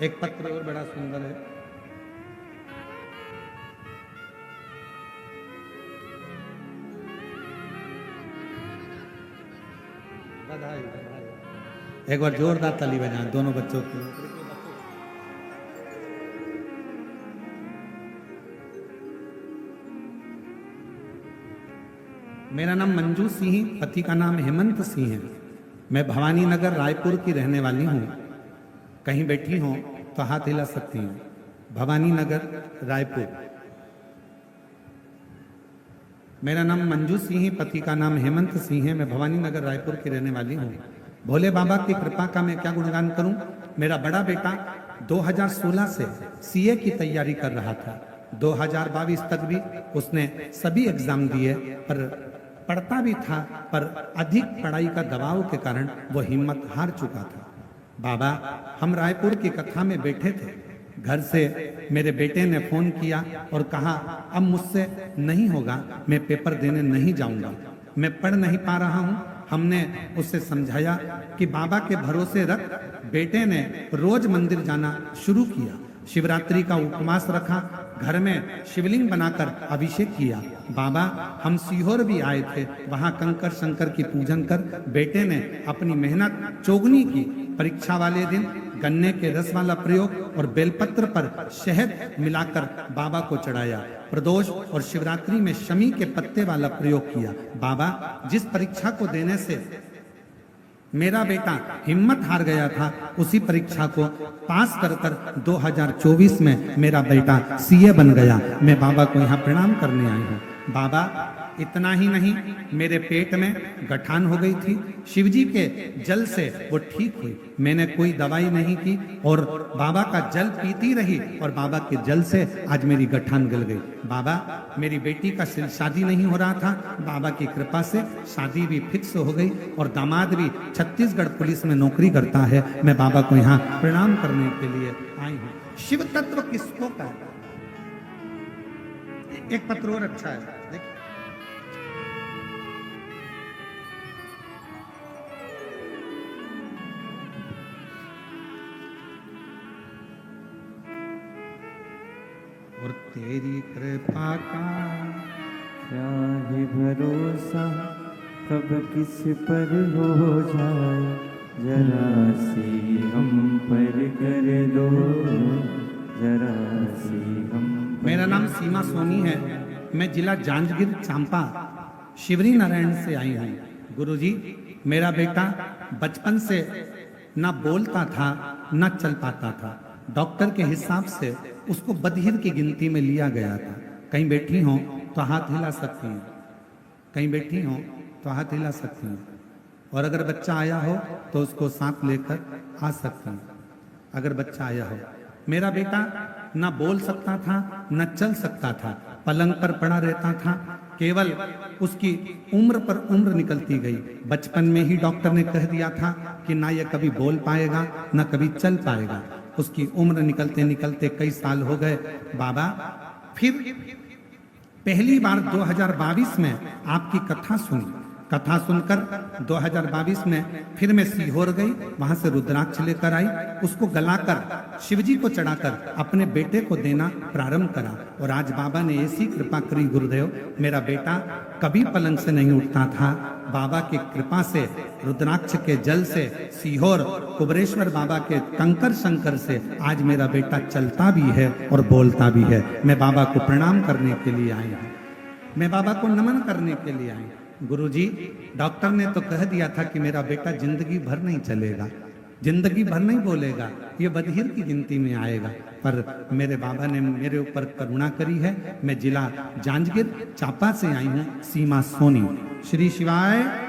एक पत्र और बड़ा सुंदर है। बधाई बधाई। एक बार जोरदार ताली बजाएं दोनों बच्चों की। मेरा नाम मंजू सिंह, पति का नाम हेमंत सिंह है। मैं भवानी नगर रायपुर की रहने वाली हूँ। कहीं बैठी हो तो हाथ हिला सकती हूँ। भवानी नगर रायपुर। मेरा नाम मंजू सिंह, पति का नाम हेमंत सिंह है। मैं भवानी नगर रायपुर की रहने वाली हूँ। भोले बाबा की कृपा का मैं क्या गुणगान करूं। मेरा बड़ा बेटा 2016 से सीए की तैयारी कर रहा था। 2022 तक भी उसने सभी एग्जाम दिए, पर पढ़ता भी था, पर अधिक पढ़ाई का दबाव के कारण वो हिम्मत हार चुका था। बाबा, हम रायपुर की कथा में बैठे थे। घर से मेरे बेटे ने फोन किया और कहा, अब मुझसे नहीं होगा, मैं पेपर देने नहीं जाऊंगा, मैं पढ़ नहीं पा रहा हूं। हमने उससे समझाया कि बाबा के भरोसे रख। बेटे ने रोज मंदिर जाना शुरू किया। शिवरात्रि का उपवास रखा, घर में शिवलिंग बनाकर अभिषेक किया। बाबा, हम सीहोर भी आए थे, वहां कंकर शंकर की पूजन कर बेटे ने अपनी मेहनत चौगुनी की। परीक्षा वाले दिन गन्ने के रस वाला प्रयोग और बेलपत्र पर शहद मिलाकर बाबा को चढ़ाया। प्रदोष और शिवरात्रि में शमी के पत्ते वाला प्रयोग किया। बाबा, जिस परीक्षा को देने से मेरा बेटा हिम्मत हार गया था, उसी परीक्षा को पास कर 2024 में मेरा बेटा सीए बन गया। मैं बाबा को यहाँ प्रणाम करने आई हूँ। बाबा, इतना ही नहीं, मेरे पेट में गठान हो गई थी। शिवजी के जल से वो ठीक हुई। मैंने कोई दवाई नहीं की और बाबा का जल पीती रही और बाबा के जल से आज मेरी गठान गल गई। बाबा, मेरी बेटी का शादी नहीं हो रहा था, बाबा की कृपा से शादी भी फिक्स हो गई और दामाद भी छत्तीसगढ़ पुलिस में नौकरी करता है। मैं बाबा को यहाँ प्रणाम करने के लिए आई हूँ। शिव तत्व किसको कहता है? एक पत्र और अच्छा है, देखिए। और तेरी कृपा का क्या ही भरोसा, कब किस पर हो जाए, जरा सी हम पर कर दो, जरा सी हम पर। मेरा नाम सीमा सोनी है। मैं जिला जांजगीर चांपा शिवरी नारायण से आई हूँ। गुरुजी, मेरा बेटा बचपन से ना बोलता था ना चल पाता था। डॉक्टर के हिसाब से उसको बधिर की गिनती में लिया गया था। कहीं बैठी हो तो हाथ हिला सकती हैं, कहीं बैठी हो तो हाथ हिला सकती हैं, और अगर बच्चा आया हो तो उसको साथ लेकर आ सकती हैं। अगर बच्चा आया हो, मेरा बेटा ना बोल सकता था न चल सकता था, पलंग पर पड़ा रहता था। केवल उसकी उम्र पर उम्र निकलती गई। बचपन में ही डॉक्टर ने कह दिया था कि ना ये कभी बोल पाएगा ना कभी चल पाएगा। उसकी उम्र निकलते निकलते कई साल हो गए। बाबा, फिर पहली बार 2022 में आपकी कथा सुनी। कथा सुनकर 2022 में फिर मैं सीहोर गई, वहां से रुद्राक्ष लेकर आई, उसको गलाकर शिवजी को चढ़ाकर अपने बेटे को देना प्रारंभ करा। और आज बाबा ने ऐसी कृपा करी गुरुदेव, मेरा बेटा कभी पलंग से नहीं उठता था। बाबा की कृपा से, रुद्राक्ष के जल से, सीहोर कुबरेश्वर बाबा के कंकर शंकर से आज मेरा बेटा चलता भी है और बोलता भी है। मैं बाबा को प्रणाम करने के लिए आई हूँ, मैं बाबा को नमन करने के लिए आई हूँ। गुरुजी, डॉक्टर ने तो कह दिया था कि मेरा बेटा जिंदगी भर नहीं चलेगा, जिंदगी भर नहीं बोलेगा, ये बधिर की गिनती में आएगा। पर मेरे बाबा ने मेरे ऊपर करुणा करी है। मैं जिला जांजगीर चांपा से आई हूँ, सीमा सोनी। श्री शिवाय।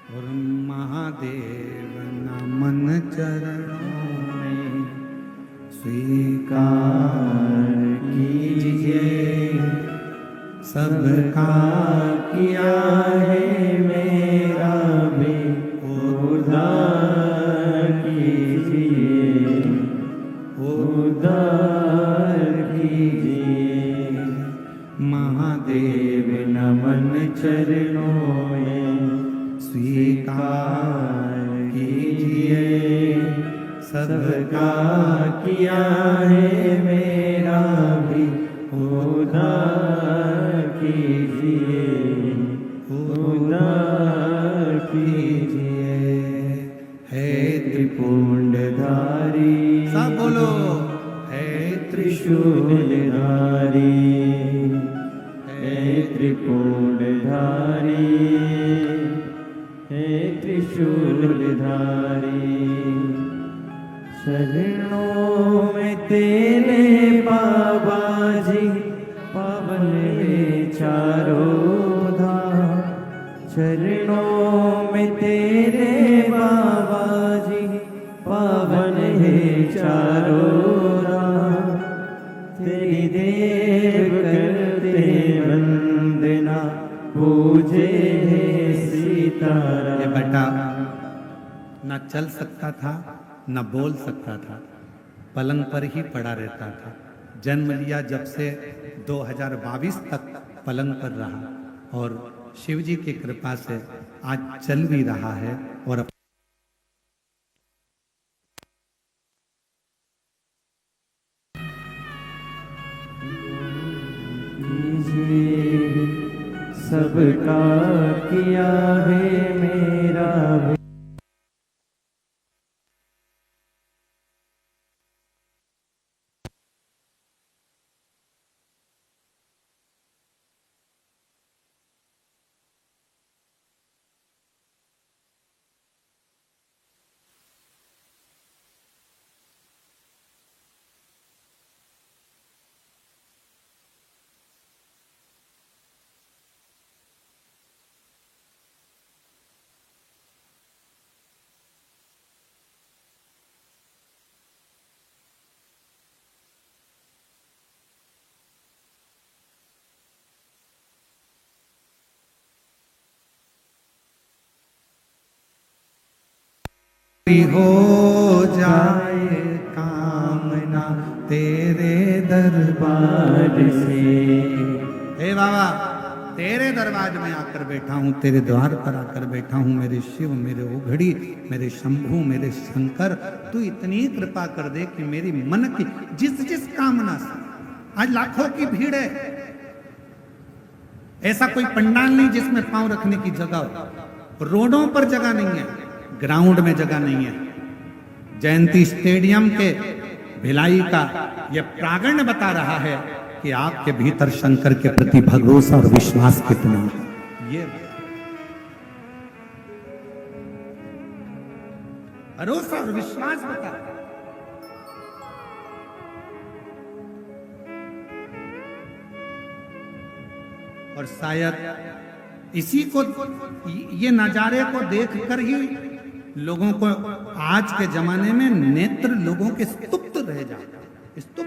और महादेव नमन चरणों में स्वीकार कीजिए, सबका किया है मेरा भी उद्धार कीजिए, उद्धार कीजिए। महादेव नमन चरणों में स्वीकार कीजिए, सबका किया है मेरा भी उद्धार कीजिए, उद्धार कीजिए। है त्रिपुंडधारी, सब बोलो, है त्रिशूलधारी, है त्रिपुंडधारी, हे त्रिशूलधारी। शरणों में तेरे बाबा जी, पावन है चारों धाम। चरणों में तेरे बाबा जी, पावन है चारों धाम। तेरी देव करते वंदना, पूजे है सीताराम। ये बेटा ना चल सकता था ना बोल सकता था, पलंग पर ही पड़ा रहता था। जन्म लिया जब से 2022 तक पलंग पर रहा, और शिव जी की कृपा से आज चल भी रहा है। और सबका किया है मेरा भी हो जाए कामना तेरे दरबार से। हे बाबा, तेरे दरवाजे में आकर बैठा हूं, तेरे द्वार पर आकर बैठा हूं, मेरे शिव, मेरे ओघड़ी, मेरे शंभु, मेरे शंकर, तू इतनी कृपा कर दे कि मेरी मन की जिस जिस कामना से, आज लाखों की भीड़ है, ऐसा कोई पंडाल नहीं जिसमें पांव रखने की जगह हो, रोडों पर जगह नहीं है, ग्राउंड में जगह नहीं है। जयंती स्टेडियम के भिलाई का यह प्रांगण बता रहा है कि आपके भीतर शंकर के प्रति भरोसा और विश्वास कितना है। ये भरोसा और विश्वास बता। और शायद इसी को, ये नजारे को देखकर ही लोगों को आज के जमाने में नेत्र लोगों के स्तुप्त रह जाते हैं, स्तुप्त